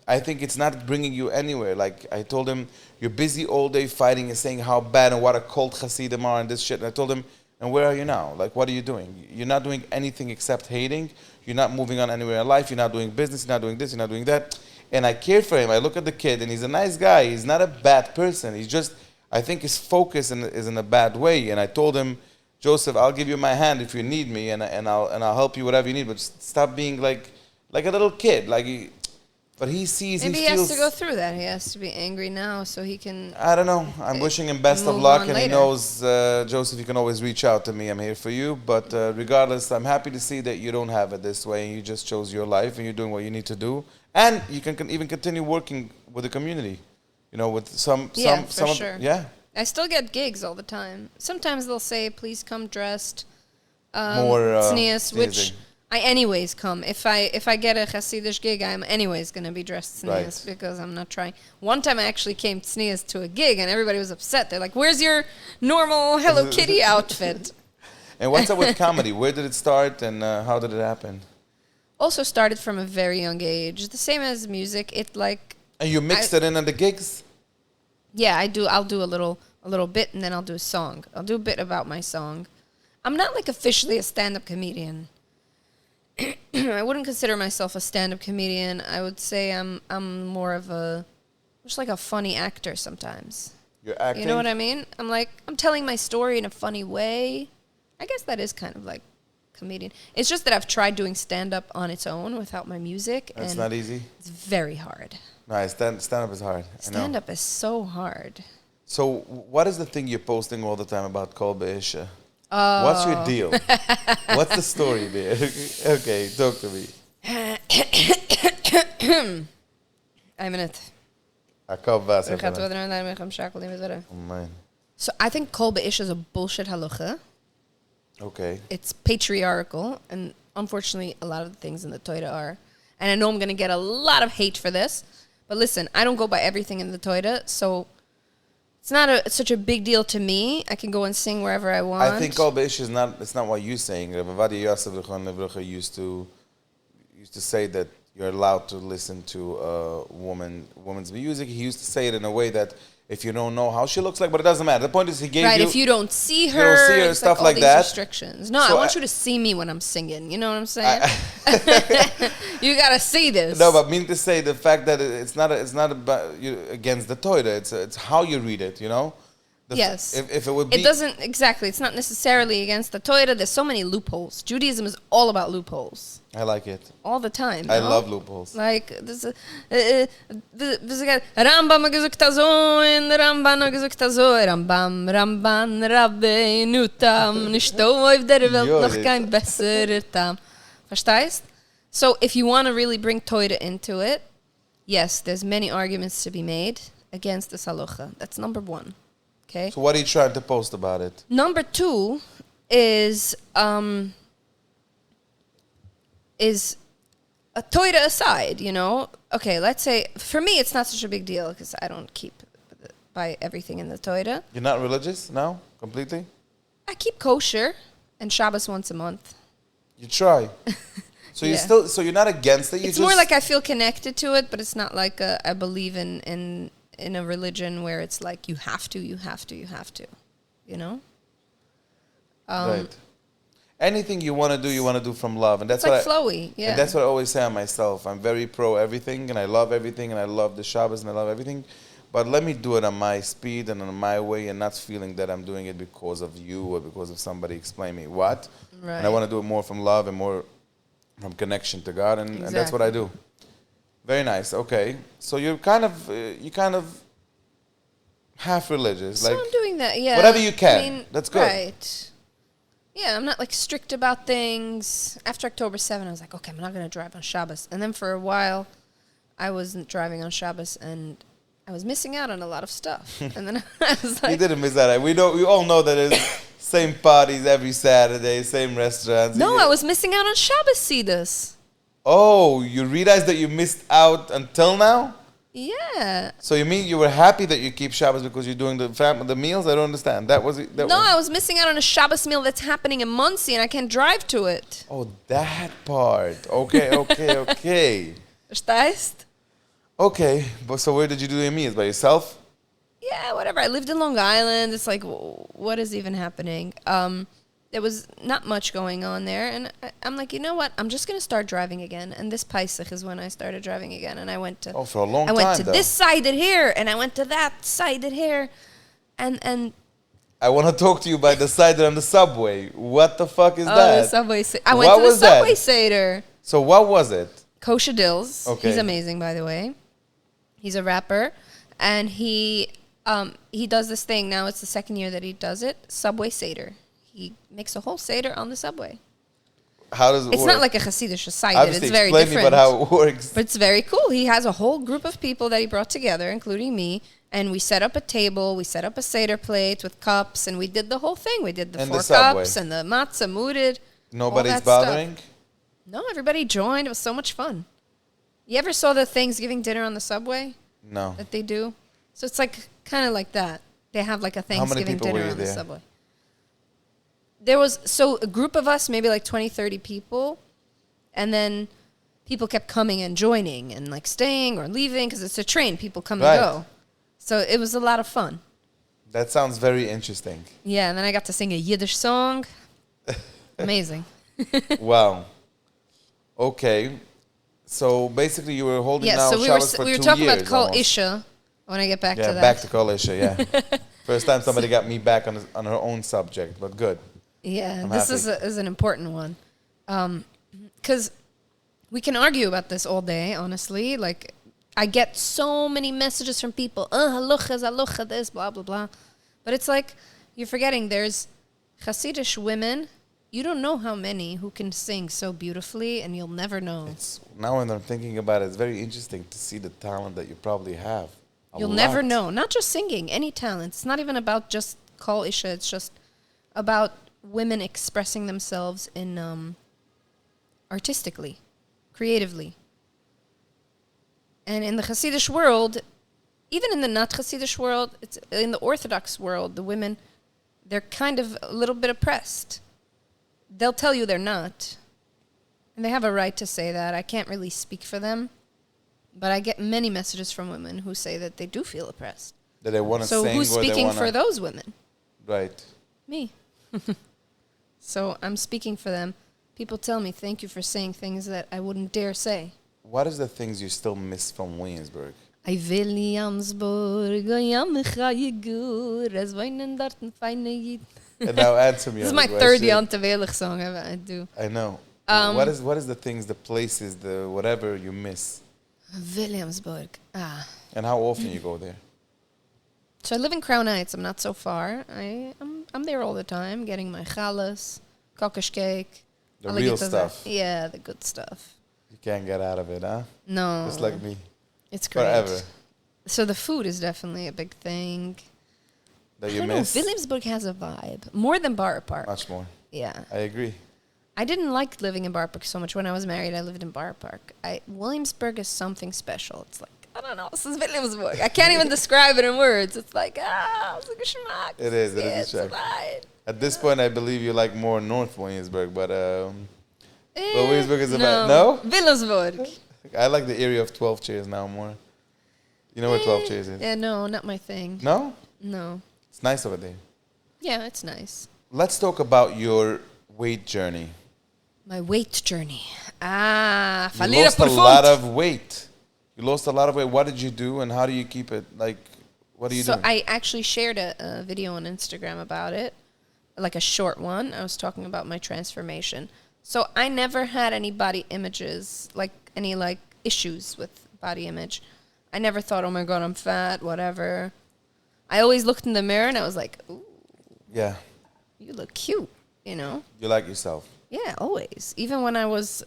I think it's not bringing you anywhere. Like I told him, you're busy all day fighting and saying how bad and what a cult Hasidim are and this shit. And I told him, and where are you now? Like, what are you doing? You're not doing anything except hating. You're not moving on anywhere in life. You're not doing business. You're not doing this. You're not doing that. And I cared for him. I look at the kid, and he's a nice guy. He's not a bad person. He's just, I think his focus is in a bad way. And I told him, Joseph, I'll give you my hand if you need me, and I'll help you whatever you need. But just stop being like a little kid. But he sees,
Maybe
he
he has
feels.
to go through that. He has to be angry now so he can.
I don't know. I'm wishing him best of
move
luck,
on
and he
later.
knows, Joseph, you can always reach out to me. I'm here for you. But regardless, I'm happy to see that you don't have it this way, and you just chose your life, and you're doing what you need to do, and you can even continue working with the community. With some,
Yeah, for
some,
sure.
yeah.
I still get gigs all the time. Sometimes they'll say, please come dressed.
More
tznius, which
sneezing.
I anyways come. If I get a Hasidic gig, I'm anyways going to be dressed tznius because I'm not trying. One time I actually came tznius to a gig and everybody was upset. They're like, where's your normal Hello Kitty outfit?
And what's up with comedy? Where did it start and how did it happen?
Also started from a very young age. The same as music.
And you mixed it in at the gigs?
Yeah, I do. I'll do a little bit and then I'll do a song. I'll do a bit about my song. I'm not like officially a stand-up comedian. I wouldn't consider myself a stand-up comedian. I would say I'm more of just like a funny actor sometimes.
You're acting?
You know what I mean? I'm telling my story in a funny way. I guess that is kind of like comedian. It's just that I've tried doing stand-up on its own without my music.
It's not easy?
It's very hard.
Nice. Stand-up is hard.
Stand-up is so hard.
So what is the thing you're posting all the time about Kol Be'isha? What's your deal? What's the story there? Okay, talk to me.
I'm in it. So I think Kol Be'isha is a bullshit halacha.
Okay.
It's patriarchal, and unfortunately a lot of the things in the Torah are. And I know I'm going to get a lot of hate for this, but listen, I don't go by everything in the Torah, so it's not such a big deal to me. I can go and sing wherever I want.
I think Kol Be'isha is not. It's not what you're saying. Rabbi Ovadia Yosef used to say that you're allowed to listen to woman's music. He used to say it in a way that if you don't know how she looks like, but it doesn't matter. The point is, he gave you.
If you don't see her, it's
stuff
all
like
these
that.
Restrictions. No,
So
I want you to see me when I'm singing. You know what I'm saying? You gotta see this.
No, but mean to say the fact that it's not about you against the Torah. It's how you read it. You know.
Yes.
If it would be.
It doesn't exactly. It's not necessarily against the Torah. There's so many loopholes. Judaism is all about loopholes.
I like it.
All the time.
I love loopholes.
Like this Rambam gesagt so in der Rambam gesagt so Ramban Rabbeinu tam nicht auf der Welt noch kein besserer tam. Verstehst? So if you want to really bring Torah into it, yes, there's many arguments to be made against the halacha. That's number one. Okay.
So what are you trying to post about it?
Number two is a Torah aside, you know. Okay, let's say for me it's not such a big deal because I don't keep by everything in the Torah.
You're not religious now, completely?
I keep kosher and Shabbos once a month.
You try. So
Yeah.
you're not against it.
It's more like I feel connected to it, but it's not like I believe in a religion where it's like you have to, you know?
Right. Anything you want to do from love, and that's
It's like
what
flowy, yeah.
And that's what I always say on myself. I'm very pro everything, and I love everything, and I love the Shabbos, and I love everything. But let me do it on my speed and on my way, and not feeling that I'm doing it because of you or because of somebody explain me what.
Right.
And I want to do it more from love and more from connection to God, and that's what I do. Very nice. Okay, so you're kind of half religious.
So
like
I'm doing that, yeah.
whatever you can. That's good.
Right. Yeah, I'm not like strict about things. After October 7, I was like, okay, I'm not going to drive on Shabbos. And then for a while, I wasn't driving on Shabbos, and I was missing out on a lot of stuff. And then I was like,
You didn't miss out. We all know that it's same parties every Saturday, same restaurants.
no, I was missing out on Shabbos Sidus.
Oh, you realized that you missed out until now?
Yeah.
So you mean you were happy that you keep Shabbos because you're doing the meals? I don't understand. That was it.
I was missing out on a Shabbos meal that's happening in Muncie, and I can't drive to it.
Oh, that part. Okay.
Verstehst?
Okay, but so where did you do your meals? By yourself?
Yeah, whatever. I lived in Long Island. It's like, what is even happening? There was not much going on there. And I'm like, you know what? I'm just going to start driving again. And this Pesach is when I started driving again. And I went to...
Oh, for a long time,
I went to
though.
this side of here, and I went to that side of here. And
I want to talk to you by the side on the subway. What the fuck is
the
that?
Subway... I went to the Subway Seder.
So what was it?
Kosher Dills.
Okay.
He's amazing, by the way. He's a rapper. And he does this thing. Now it's the second year that he does it. Subway Seder. He makes a whole Seder on the subway.
How does it work?
It's not like a Hasidic Seder.
Obviously,
It's very
explain
different.
me about how it works.
But it's very cool. He has a whole group of people that he brought together, including me, And we set up a table, we set up a Seder plate with cups, and we did the whole thing. We did the
In
4
the subway.
cups and the matzah muted.
Nobody's
all that stuff.
bothering?
No, everybody joined. It was so much fun. You ever saw the Thanksgiving dinner on the subway
No.
that they do? So it's like kind of like that. They have like a
How many
Thanksgiving
people were
dinner
you
on the
there?
subway. There was, so a group of us, maybe like 20, 30 people. And then people kept coming and joining and like staying or leaving because it's a train. People come
Right.
and go. So it was a lot of fun.
That sounds very interesting.
Yeah, and then I got to sing a Yiddish song. Amazing.
Wow. Okay. So basically you were holding
Yeah,
now
so we
showers for
were
2
talking
years
about Kol
almost.
Isha when I get back
Yeah,
to that.
back to Kol Isha, yeah. First time somebody got me back on her own subject, but good.
Yeah,
I'm
this
happy.
is an important one. Because we can argue about this all day, honestly. Like, I get so many messages from people, halacha this, blah, blah, blah. But it's like, you're forgetting there's Hasidic women. You don't know how many who can sing so beautifully, and you'll never know.
Now when I'm thinking about it, it's very interesting to see the talent that you probably have.
You'll never know. Not just singing, any talent. It's not even about just Kol Isha. It's just about women expressing themselves in artistically, creatively. And in the Hasidic world, even in the not Hasidic world, it's in the Orthodox world, the women, they're kind of a little bit oppressed. They'll tell you they're not. And they have a right to say that. I can't really speak for them. But I get many messages from women who say that they do feel oppressed.
That they want to
So
sing
who's
or they
speaking
want
for those women?
Right.
Me. So I'm speaking for them. People tell me, thank you for saying things that I wouldn't dare say.
What is the things you still miss from Williamsburg?
I Williamsburg, I am Chayigur, as weinen dorten feine Yid.
And now answer me.
This is
on
my
the
third
question.
Yonte Velech song I do.
I know. What is the things, the places, the whatever you miss?
Williamsburg.
And how often you go there?
So I live in Crown Heights. I'm not so far. I'm there all the time, getting my challahs, kokish cake.
The
all
real
gittas.
stuff.
Yeah, the good stuff.
You can't get out of it, huh?
No.
Just like me.
It's great.
Forever.
So the food is definitely a big thing.
That
I
you
don't
miss?
know. Williamsburg has a vibe. More than Borough Park.
Much more.
Yeah.
I agree.
I didn't like living in Borough Park so much. When I was married, I lived in Borough Park. Williamsburg is something special. It's like, I don't know, this is Williamsburg. I can't even describe it in words. It's like, it's like a schmack.
It is a
It's
schmack.
right.
At this point, I believe you like more North Williamsburg, but Williamsburg is about...
No?
No?
Williamsburg.
I like the area of 12 Chairs now more. You know where 12 Chairs is?
Yeah, no, not my thing.
No?
No.
It's nice over there.
Yeah, it's nice.
Let's talk about your weight journey.
My weight journey.
You
Falira
lost a
profundo.
lot of weight. You lost a lot of weight. What did you do, and how do you keep it? Like, what are you
So
doing?
I actually shared a video on Instagram about it, like a short one. I was talking about my transformation. So I never had any body images, like any like issues with body image. I never thought, oh my God, I'm fat, whatever. I always looked in the mirror and I was like, ooh,
Yeah.
you look cute, you know?
You like yourself.
Yeah, always. Even when I was,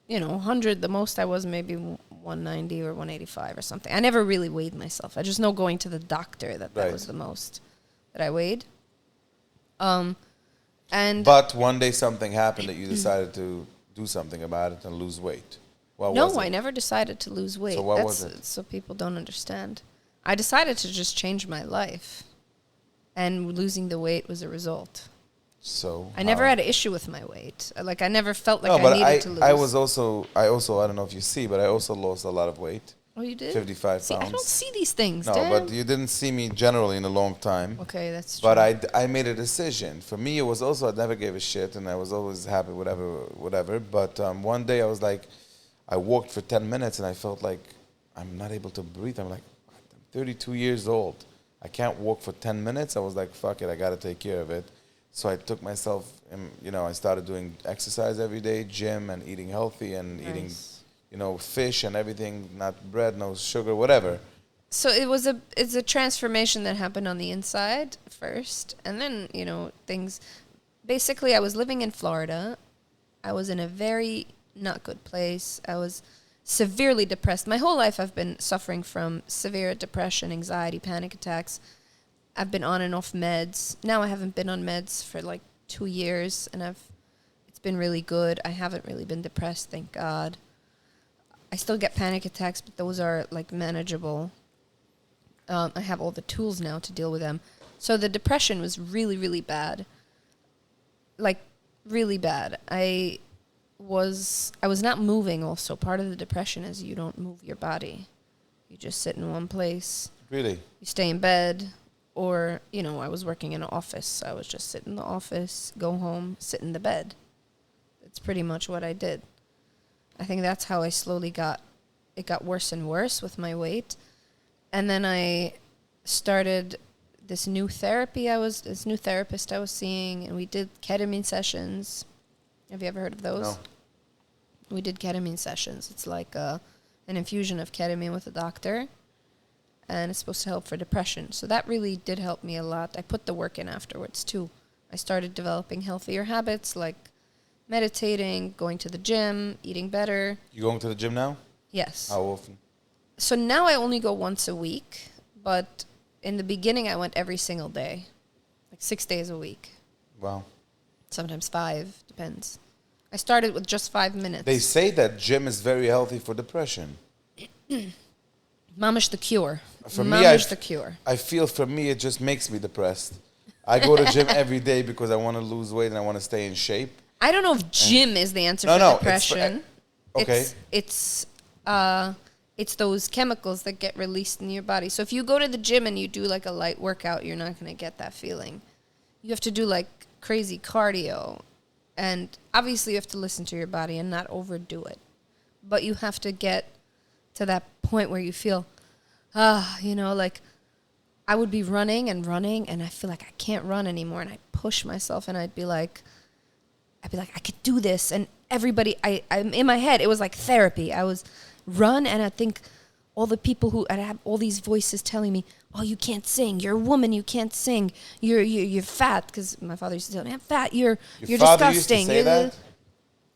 100, the most I was maybe 190 or 185 or something. I never really weighed myself. I just know going to the doctor that
Right.
was the most that I weighed. And
But one day something happened that you decided to do something about it and lose weight. What was
no,
it?
I never decided to lose weight.
So what
That's
was it?
so people don't understand. I decided to just change my life. And losing the weight was a result.
So
I never
how?
had an issue with my weight. Like I never felt like
No,
I
but
needed to lose.
I also I don't know if you see, but I also lost a lot of weight.
Oh, you did?
55
See, I don't
pounds.
see these things.
No,
Dan.
but you didn't see me generally in a long time.
Okay, that's true.
But I made a decision. For me, it was also I never gave a shit, and I was always happy, whatever. But one day I was like, I walked for 10 minutes, and I felt like I'm not able to breathe. I'm like, I'm 32 years old. I can't walk for 10 minutes. I was like, fuck it, I got to take care of it. So I took myself, I started doing exercise every day, gym, and eating healthy, and eating, fish and everything, not bread, no sugar, whatever.
So it's a transformation that happened on the inside first, and then things. Basically, I was living in Florida. I was in a very not good place. I was severely depressed. My whole life I've been suffering from severe depression, anxiety, panic attacks. I've been on and off meds. Now I haven't been on meds for like 2 years, and it's been really good. I haven't really been depressed, thank God. I still get panic attacks, but those are like manageable. I have all the tools now to deal with them. So the depression was really, really bad. Like, really bad. I was not moving also. Part of the depression is you don't move your body. You just sit in one place.
Really?
You stay in bed. Or, I was working in an office. So I was just sit in the office, go home, sit in the bed. That's pretty much what I did. I think that's how I slowly it got worse and worse with my weight. And then I started this new therapist I was seeing, and we did ketamine sessions. Have you ever heard of those?
No.
We did ketamine sessions. It's like an infusion of ketamine with a doctor, and it's supposed to help for depression. So that really did help me a lot. I put the work in afterwards, too. I started developing healthier habits, like meditating, going to the gym, eating better.
You going to the gym now?
Yes.
How often?
So now I only go once a week, but in the beginning I went every single day, like 6 days a week.
Wow.
Sometimes 5, depends. I started with just 5 minutes.
They say that gym is very healthy for depression.
Mamish the cure.
For
Mamish the cure.
I feel for me it just makes me depressed. I go to gym every day because I want to lose weight and I want to stay in shape.
I don't know if gym is the answer
No,
for
no,
depression.
okay.
It's those chemicals that get released in your body. So if you go to the gym and you do like a light workout, you're not going to get that feeling. You have to do like crazy cardio. And obviously you have to listen to your body and not overdo it. But you have to get to that point where you feel, like I would be running, and I feel like I can't run anymore. And I'd push myself and I'd be like, I could do this. And everybody, I'm in my head, it was like therapy. I was run, and I think all the people I have all these voices telling me, oh, you can't sing. You're a woman. You can't sing. You're fat. Because my father used to tell me, I'm fat. You're disgusting.
Used to say that?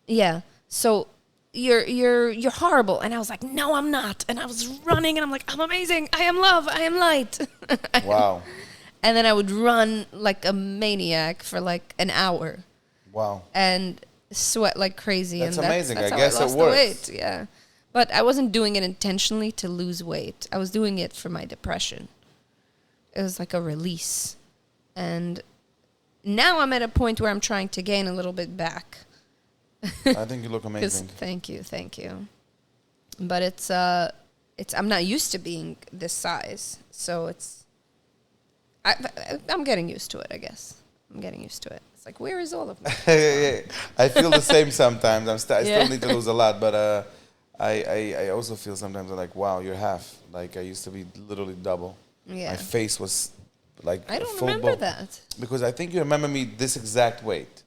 Yeah. So you're horrible. And I was like, no, I'm not. And I was running, and I'm like, I'm amazing. I am love. I am light.
Wow.
And then I would run like a maniac for like an hour.
Wow.
And sweat like crazy.
That's
and
amazing.
That's
I
how
guess
I lost
it works.
The weight. Yeah. But I wasn't doing it intentionally to lose weight. I was doing it for my depression. It was like a release. And now I'm at a point where I'm trying to gain a little bit back.
I think you look amazing.
Thank you. But it's I'm not used to being this size. So I'm getting used to it, I guess. I'm getting used to it. It's like, where is all of me?
I feel the same sometimes. I still need to lose a lot, but I also feel sometimes I'm like, wow, you're half. Like I used to be literally double.
Yeah.
My face was like
I don't
full
remember
bone.
that.
Because I think you remember me this exact weight.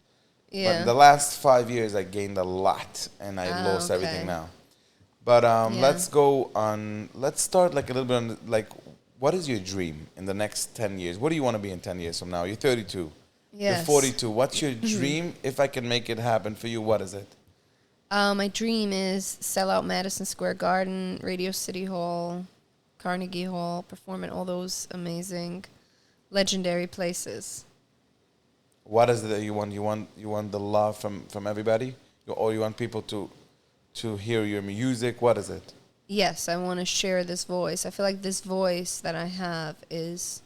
Yeah.
But in the last 5 years, I gained a lot, and I lost everything now. But let's start like a little bit on like, what is your dream in the next 10 years? What do you want to be in 10 years from now? You're 32.
Yes.
You're 42. What's your dream? If I can make it happen for you, what is it?
My dream is sell out Madison Square Garden, Radio City Hall, Carnegie Hall, perform in all those amazing, legendary places.
What is it that you want? You want the love from everybody, or you want people to hear your music? What is it?
Yes, I want to share this voice. I feel like this voice that I have is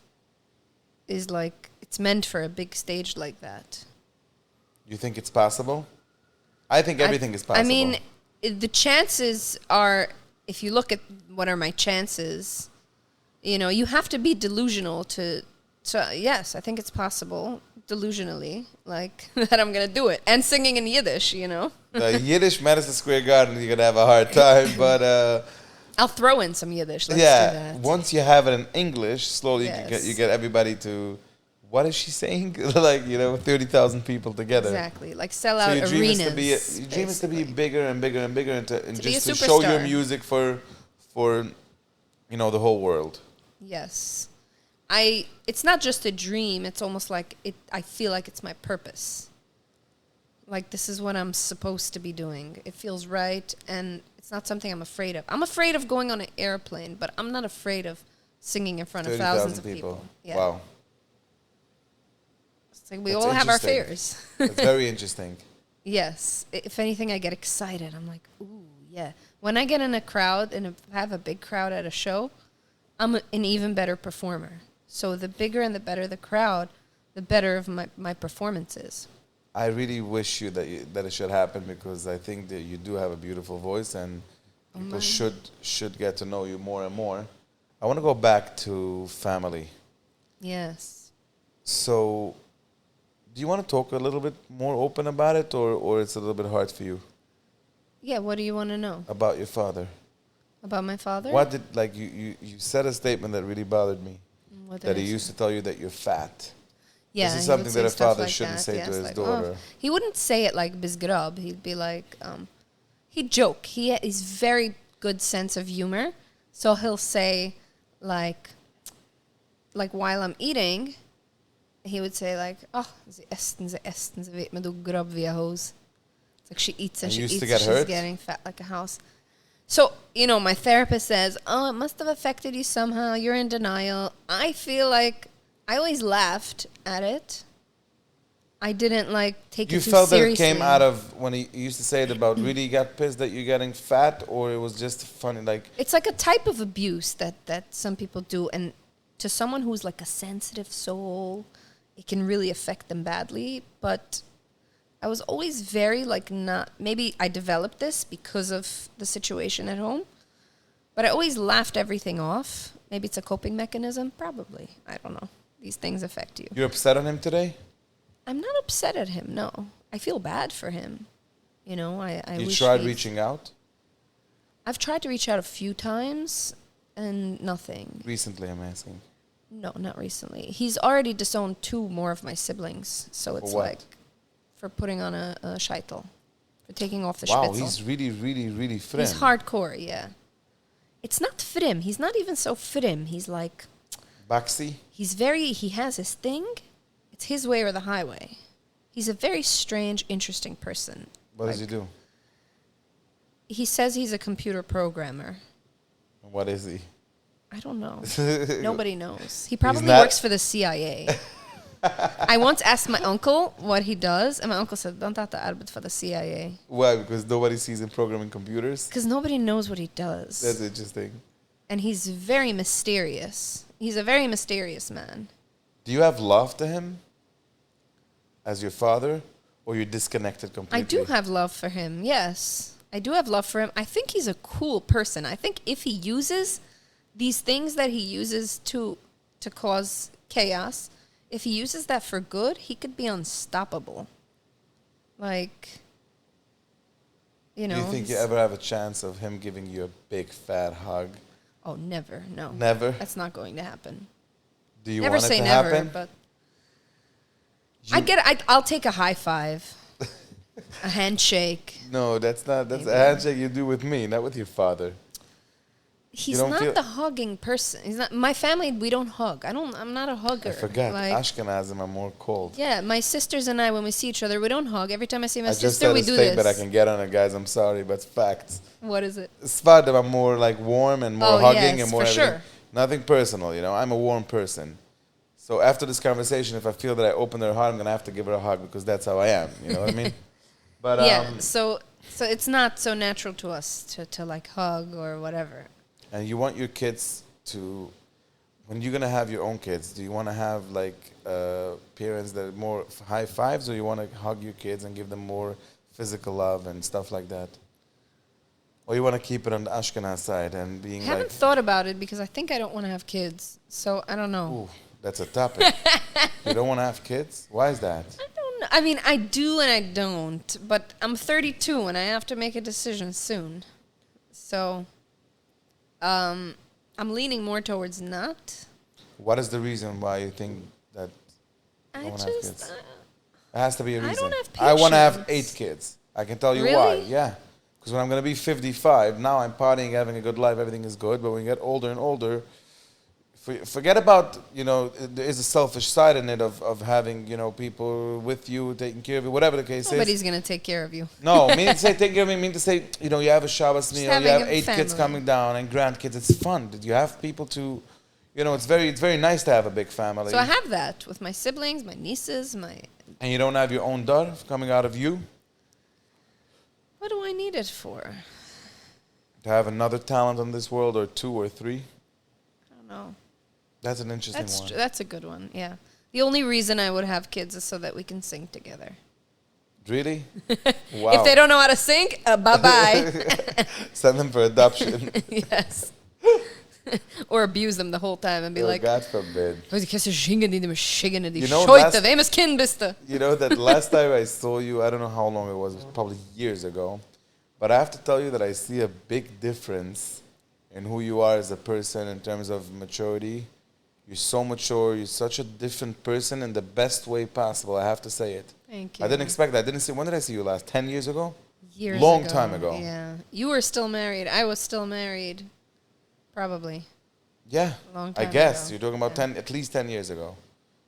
like it's meant for a big stage like that.
You think it's possible? I think everything is possible.
I mean, the chances are, if you look at what are my chances, you have to be delusional to yes, I think it's possible, delusionally, like, that I'm going to do it. And singing in Yiddish,
The Yiddish Madison Square Garden, you're going to have a hard time, but...
I'll throw in some Yiddish. Let's do that.
Once you have it in English, slowly
Yes.
you get everybody to... What is she saying? Like, 30,000 people together.
Exactly. Like sell out
your
arenas.
Your dream is to be bigger and bigger and bigger and just
be a
to show your
superstar.
music for the whole world.
Yes. It's not just a dream. It's almost like I feel like it's my purpose. Like, this is what I'm supposed to be doing. It feels right, and it's not something I'm afraid of. I'm afraid of going on an airplane, but I'm not afraid of singing in front of thousands of people. Yeah.
Wow.
It's like we
That's
all have our
interesting.
fears.
It's very interesting.
Yes. If anything, I get excited. I'm like, ooh, yeah. When I get in a crowd and if I have a big crowd at a show, I'm an even better performer. So the bigger and the better the crowd, the better of my performance is.
I really wish you that it should happen because I think that you do have a beautiful voice and people should get to know you more and more. I want to go back to family.
Yes.
So, do you want to talk a little bit more open about it, or it's a little bit hard for you?
Yeah, what do you want to know?
About your father.
About my father?
What did, like, you said a statement that really bothered me.
What did
That
I
he
say?
used to tell you that you're fat.
Yeah,
This is
he
something
would
that
say
a
stuff
father
like
shouldn't
that,
say
yes,
to his
like,
daughter.
He wouldn't say it like bizgrub. He'd be like, he'd joke. He's very good sense of humor. So he'll say, like while I'm eating, he would say like, oh, ze esten, ze weet me do grub wie a hose. It's like she eats and she
used
eats
to
and
get
she's
hurt?
getting fat like a house. So, my therapist says, oh, it must have affected you somehow. You're in denial. I feel like I always laughed at it. I didn't take
You
it too
felt that it
seriously.
came out of when he used to say it about really got pissed that you're getting fat, or it was just funny, like...
It's like a type of abuse that some people do. And to someone who's like a sensitive soul, it can really affect them badly. But I was always very not, maybe I developed this because of the situation at home, but I always laughed everything off. Maybe it's a coping mechanism. Probably. I don't know. These things affect you.
You're upset on him today?
I'm not upset at him, no. I feel bad for him. I
You
wish
tried reaching out?
I've tried to reach out a few times and nothing.
Recently, I'm asking.
No, not recently. He's already disowned 2 more of my siblings. So it's
what?
For putting on a scheitel. For taking off the
Wow,
spitzel.
he's really, really, really frim.
He's hardcore, yeah. It's not frim. He's not even so frim. He's like...
Baxi?
He has his thing. It's his way or the highway. He's a very strange, interesting person.
What does he do?
He says he's a computer programmer.
What is he?
I don't know. Nobody knows. He probably works for the CIA. I once asked my uncle what he does, and my uncle said, don't have to arbeit for the CIA.
Why? Because nobody sees him programming computers?
Because nobody knows what he does.
That's interesting.
And he's very mysterious. He's a very mysterious man.
Do you have love to him as your father, or you're disconnected completely?
I do have love for him, yes. I do have love for him. I think he's a cool person. I think if he uses these things that he uses to cause chaos, if he uses that for good, he could be unstoppable. Do
you think you ever have a chance of him giving you a big fat hug?
Oh, never, no.
Never?
That's not going to happen.
Do you
Never
want it
say
to
never,
happen?
but I'll take a high five, a handshake.
No, that's a handshake you do with me, not with your father.
He's not the hugging person. He's not. My family, we don't hug. I'm not a hugger.
I forgot. Ashkenazim are more cold.
Yeah, my sisters and I, when we see each other, we don't hug. Every time I see my
I
sister, we
just
do
said a statement
this.
I can get on it, guys. I'm sorry, but it's facts.
What is it?
Svardim, I'm more warm and more hugging and more
for
everything.
sure.
Nothing personal, I'm a warm person. So after this conversation, if I feel that I open her heart, I'm going to have to give her a hug because that's how I am. You know what I mean? But
so it's not so natural to us to hug or whatever.
And you want your kids to, when you're going to have your own kids, do you want to have parents that are more high fives, or you want to hug your kids and give them more physical love and stuff like that? Or you want to keep it on the Ashkenaz side and being
I haven't thought about it because I think I don't want to have kids. So I don't know.
Ooh, that's a topic. You don't want to have kids? Why is that?
I don't know. I mean, I do and I don't. But I'm 32 and I have to make a decision soon. So I'm leaning more towards not.
What is the reason why you think that you don't want to have kids? There has to be a reason.
I don't have
I want to have
patience.
8 kids. I can tell you
Really?
why. Yeah. Because when I'm going to be 55, now I'm partying, having a good life, everything is good. But when you get older and older, forget about, there is a selfish side in it of having, people with you, taking care of you, whatever the case is.
Nobody's going to take care of you.
No, mean to say take care of me, mean to say, you have a Shabbos
Just
meal, you
having
have
a
8 kids
family.
coming down and grandkids. It's fun. You have people to, it's very nice to have a big family.
So I have that with my siblings, my nieces,
And you don't have your own daughter coming out of you?
What do I need it for?
To have another talent in this world, or 2 or 3?
I don't know.
That's an interesting one.
That's a good one, yeah. The only reason I would have kids is so that we can sing together.
Really? Wow.
If they don't know how to sing, bye-bye.
Send them for adoption.
Yes. Or abuse them the whole time and be like,
God forbid.
You
know,
famous kind bist du.
You know that last time I saw you, I don't know how long it was probably years ago, but I have to tell you that I see a big difference in who you are as a person in terms of maturity. You're so mature. You're such a different person in the best way possible. I have to say it.
Thank you.
I didn't expect that. I didn't see. When did I see you last? 10 years ago?
Long
time ago.
Yeah. You were still married. I was still married. Probably.
Yeah.
Long time
I guess.
ago.
You're talking about 10, at least 10 years ago.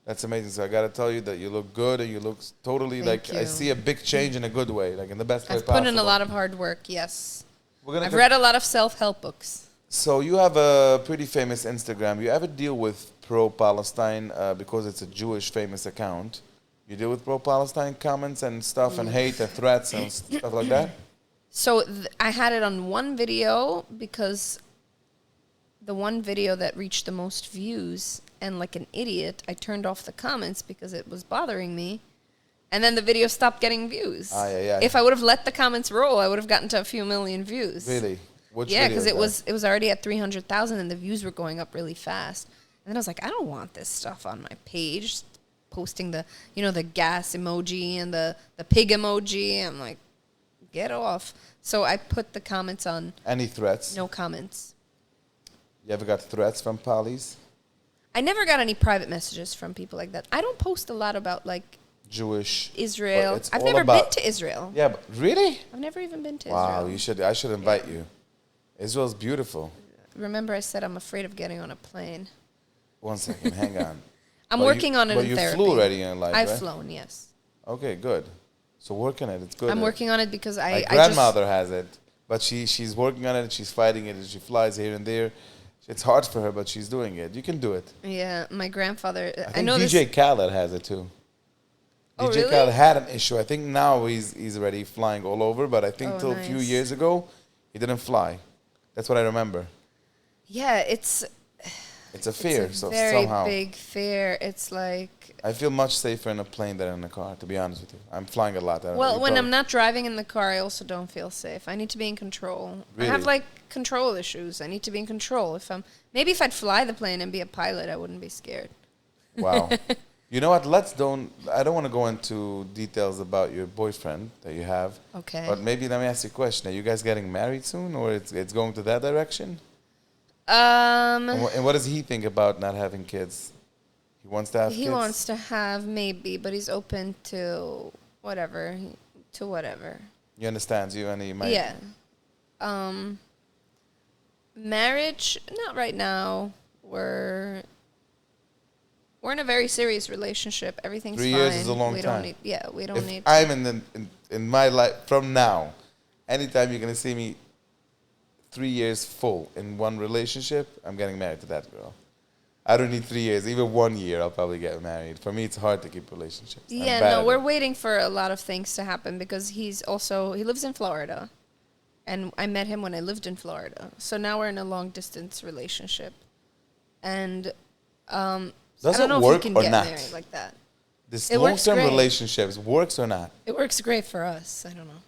That's amazing. So I got to tell you that you look good and you look totally
Thank
I
you.
see a big change in a good way, like in the best way
I've
possible.
put in a lot of hard work, yes.
I've
read a lot of self-help books.
So you have a pretty famous Instagram. You ever deal with pro-Palestine because it's a Jewish famous account? You deal with pro-Palestine comments and stuff and hate and threats and stuff like that?
So I had it on one video because the one video that reached the most views, and like an idiot, I turned off the comments because it was bothering me. And then the video stopped getting views.
Yeah.
If I would have let the comments roll, I would have gotten to a few million views.
Really? Which
Yeah,
video
because
is
it was already at 300,000 and the views were going up really fast. And then I was like, I don't want this stuff on my page. Posting the gas emoji and the pig emoji. I'm like, get off. So I put the comments on.
Any threats?
No comments.
You ever got threats from Polis?
I never got any private messages from people like that. I don't post a lot about like
Jewish
Israel. I've never been to Israel.
Yeah, but really?
I've never even been to
Wow,
Israel.
I should invite you. Israel's beautiful.
Remember I said I'm afraid of getting on a plane.
1 second, hang on.
I'm working on it in
therapy.
therapy.
But you flew already in life,
I've
right?
flown, yes.
Okay, good. So work on it. It's good.
I'm working on it because
My grandmother has it, but she's working on it and she's fighting it and she flies here and there. It's hard for her, but she's doing it. You can do it.
Yeah, my grandfather.
I think
know
DJ Khaled has it too.
Oh,
DJ
really?
Khaled had an issue. I think now he's already flying all over, but I think till a few
nice.
years ago he didn't fly. That's what I remember.
Yeah, it's
a fear.
It's a
So
very
somehow
big fear. It's like.
I feel much safer in a plane than in a car. To be honest with you, I'm flying a lot.
Well, when I'm not driving in the car, I also don't feel safe. I need to be in control.
Really?
I have like control issues. I need to be in control. Maybe if I'd fly the plane and be a pilot, I wouldn't be scared.
Wow. You know what? I don't want to go into details about your boyfriend that you have.
Okay.
But maybe let me ask you a question. Are you guys getting married soon, or it's going to that direction? And what does he think about not having kids? He wants to have kids?
He wants to have maybe, but he's open to whatever.
He understands you and he might...
Yeah. Marriage, not right now. We're in a very serious relationship. Everything's
3
fine.
years is a long
we
time.
We don't need.
I'm in my life from now, anytime you're gonna see me 3 years full in one relationship, I'm getting married to that girl. I don't need 3 years. Even 1 year, I'll probably get married. For me, it's hard to keep relationships.
Yeah, no, we're waiting for a lot of things to happen because he lives in Florida. And I met him when I lived in Florida. So now we're in a long distance relationship. And
Does
I don't know
it
if
work
we can
or
get
not?
married like that.
This
It works
long-term
great.
relationships works or not?
It works great for us. I don't know.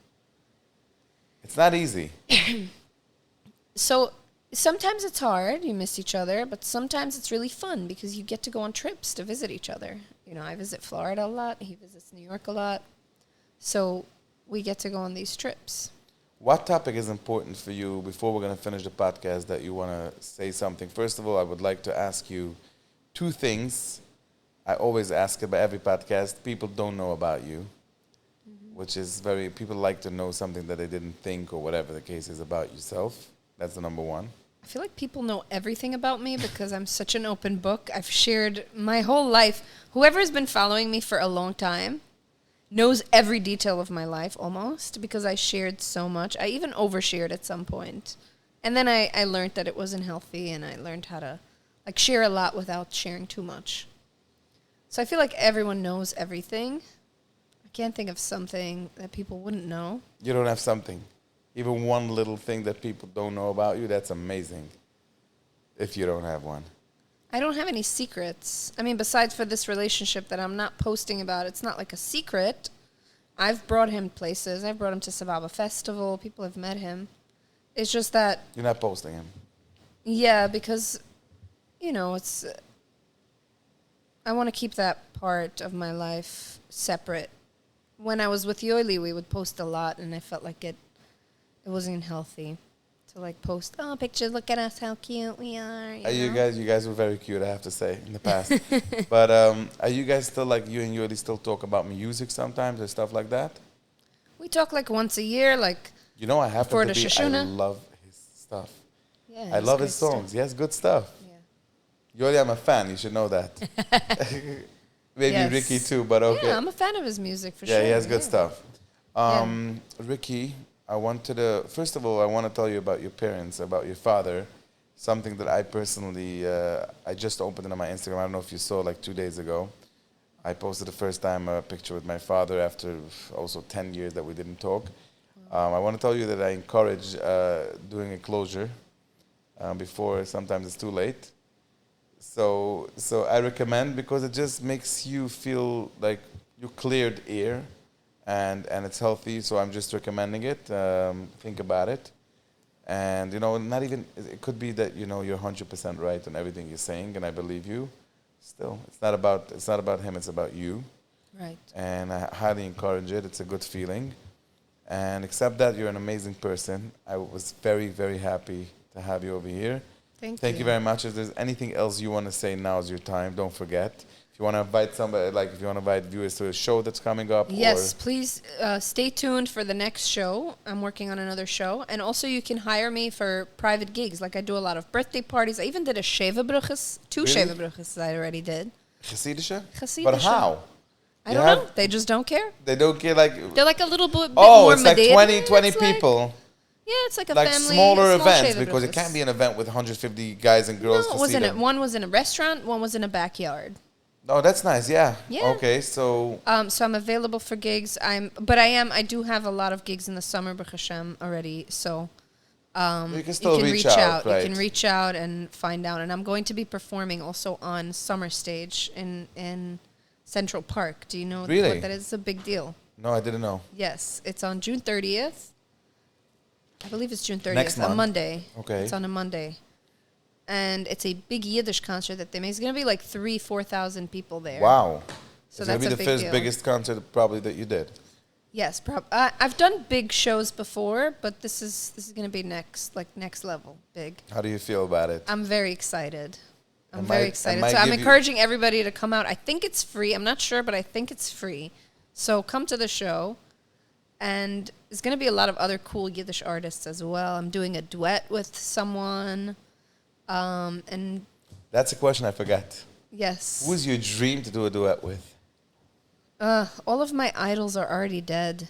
It's not easy.
So sometimes it's hard. You miss each other. But sometimes it's really fun because you get to go on trips to visit each other. I visit Florida a lot. He visits New York a lot. So we get to go on these trips.
What topic is important for you before we're going to finish the podcast that you want to say something? First of all, I would like to ask you 2 things. I always ask about every podcast. People don't know about you, which is people like to know something that they didn't think or whatever the case is about yourself. That's the number one.
feel like people know everything about me because I'm such an open book. I've shared my whole life. Whoever has been following me for a long time knows every detail of my life almost because I shared so much. I even overshared at some point. And then I learned that it wasn't healthy, and I learned how to like share a lot without sharing too much. So I feel like everyone knows everything. I can't think of something that people wouldn't know.
You don't have something. Even one little thing that people don't know about you, that's amazing. If you don't have one.
I don't have any secrets. I mean, besides for this relationship that I'm not posting about, it's not like a secret. I've brought him places. I've brought him to Sababa Festival. People have met him. It's just that...
You're not posting him.
Yeah, because, you know, it's... I want to keep that part of my life separate. When I was with Yoli, we would post a lot, and I felt like it wasn't healthy to like post, oh, pictures, look at us, how cute we are.
You guys were very cute, I have to say, in the past. But are you guys still, like, you and Yoli still talk about music sometimes or stuff like that?
We talk like once a year, like
you know, I happen to be,
Shoshana.
I love his stuff.
Yeah,
I love his songs. He has good stuff. Yeah. Yoli, I'm a fan, you should know that. Maybe yes. Riki too, but okay.
Yeah, I'm a fan of his music for sure.
Yeah, he has good stuff. Riki, first of all, I want to tell you about your parents, about your father. Something that I personally, I just opened it on my Instagram. I don't know if you saw, like 2 days ago. I posted the first time a picture with my father after also 10 years that we didn't talk. I want to tell you that I encourage doing a closure before sometimes it's too late. So I recommend, because it just makes you feel like you cleared air. And it's healthy, so I'm just recommending it. Think about it. And, you know, not even, it could be that, you know, you're 100% right on everything you're saying, and I believe you. Still, it's not about him, it's about you.
Right.
And I highly encourage it. It's a good feeling. And except that, you're an amazing person. I was very, very happy to have you over here. Thank you very much. If there's anything else you want to say, now's your time. Don't forget. If you want to invite somebody, like if you want to invite viewers to a show that's coming up.
Yes, please stay tuned for the next show. I'm working on another show. And also you can hire me for private gigs. Like I do a lot of birthday parties. I even did a Sheva-bruches, 2 really? Sheva-bruches I already did.
Chassidische?
Chassidische.
But how?
I don't know. They just don't care.
They don't care, like...
They're like a little bit more
it's like 20 people.
Like, yeah, it's like a
like
family.
Smaller events, because it can't be an event with 150 guys and girls.
No, one was in a restaurant, one was in a backyard.
Oh, that's nice. Yeah.
Yeah.
Okay, so.
So I'm available for gigs. I do have a lot of gigs in the summer, Baruch Hashem, already. So.
You can still reach out. Right.
You can reach out and find out. And I'm going to be performing also on Summer Stage in Central Park. Do you know what that is? It's a big deal.
No, I didn't know.
Yes, it's on June 30th. I believe it's June 30th.
Next month.
A Monday.
Okay.
It's on a Monday. And it's a big Yiddish concert that they make. It's going to be like 4,000 people there.
Wow.
So
it's
that's
going to be the first biggest concert probably that you did.
Yes. I've done big shows before, but this is going to be next level big.
How do you feel about it?
I'm very excited. I'm very excited. So I'm encouraging everybody to come out. I think it's free. I'm not sure, but I think it's free. So come to the show. And there's going to be a lot of other cool Yiddish artists as well. I'm doing a duet with someone. And
that's a question I forgot.
Yes.
Who's your dream to do a duet with?
All of my idols are already dead.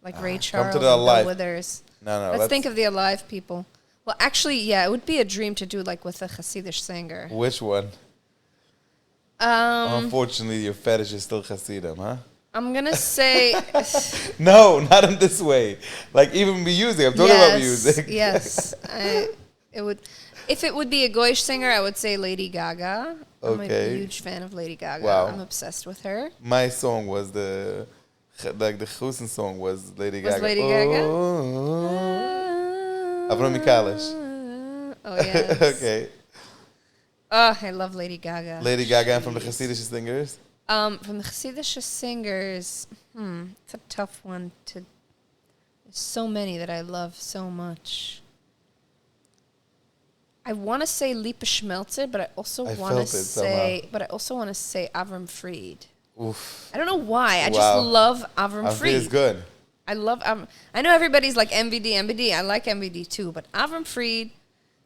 Like Ray Charles and Bill Withers.
No.
Let's think of the alive people. Well, actually, yeah, it would be a dream to do like with a Hasidic singer.
Which one? Unfortunately, your fetish is still Hasidim, huh?
I'm going to say...
No, not in this way. Like, even music. I'm talking about music.
Yes. If it would be a Goyish singer, I would say Lady Gaga. I'm a huge fan of Lady Gaga.
Wow.
I'm obsessed with her.
My song was the Chusen song was Lady Gaga.
Was Lady Gaga?
Avram Mikalish.
Oh, yes.
Okay.
Oh, I love Lady Gaga.
Lady Gaga, and from the Hasidic singers?
From the Hasidic singers, it's a tough one to... There's so many that I love so much. I want to say Lipa Schmelzer, but I also want to say Avram Fried.
Oof.
I don't know why. I just love Avram Fried.
Is good.
I love Avram. I know everybody's like MVD. I like MVD too, but Avram Fried,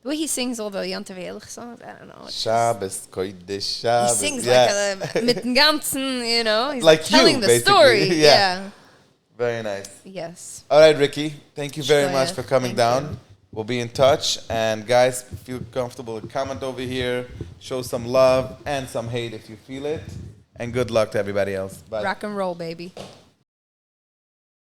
The way he sings all the Yontav Ehrlich songs, I don't know.
Shabbos, Kodesh,
He
Shabbos.
sings like a mit dem Ganzen, you know. He's
Like
telling
you,
the
basically.
story.
Yeah.
Yeah.
Very nice.
Yes.
All right, Riki. Thank you very
Shkoyach.
much for coming
Thank
down.
you.
We'll be in touch. And guys, feel comfortable to comment over here. Show some love and some hate if you feel it. And good luck to everybody else. Bye.
Rock and roll, baby.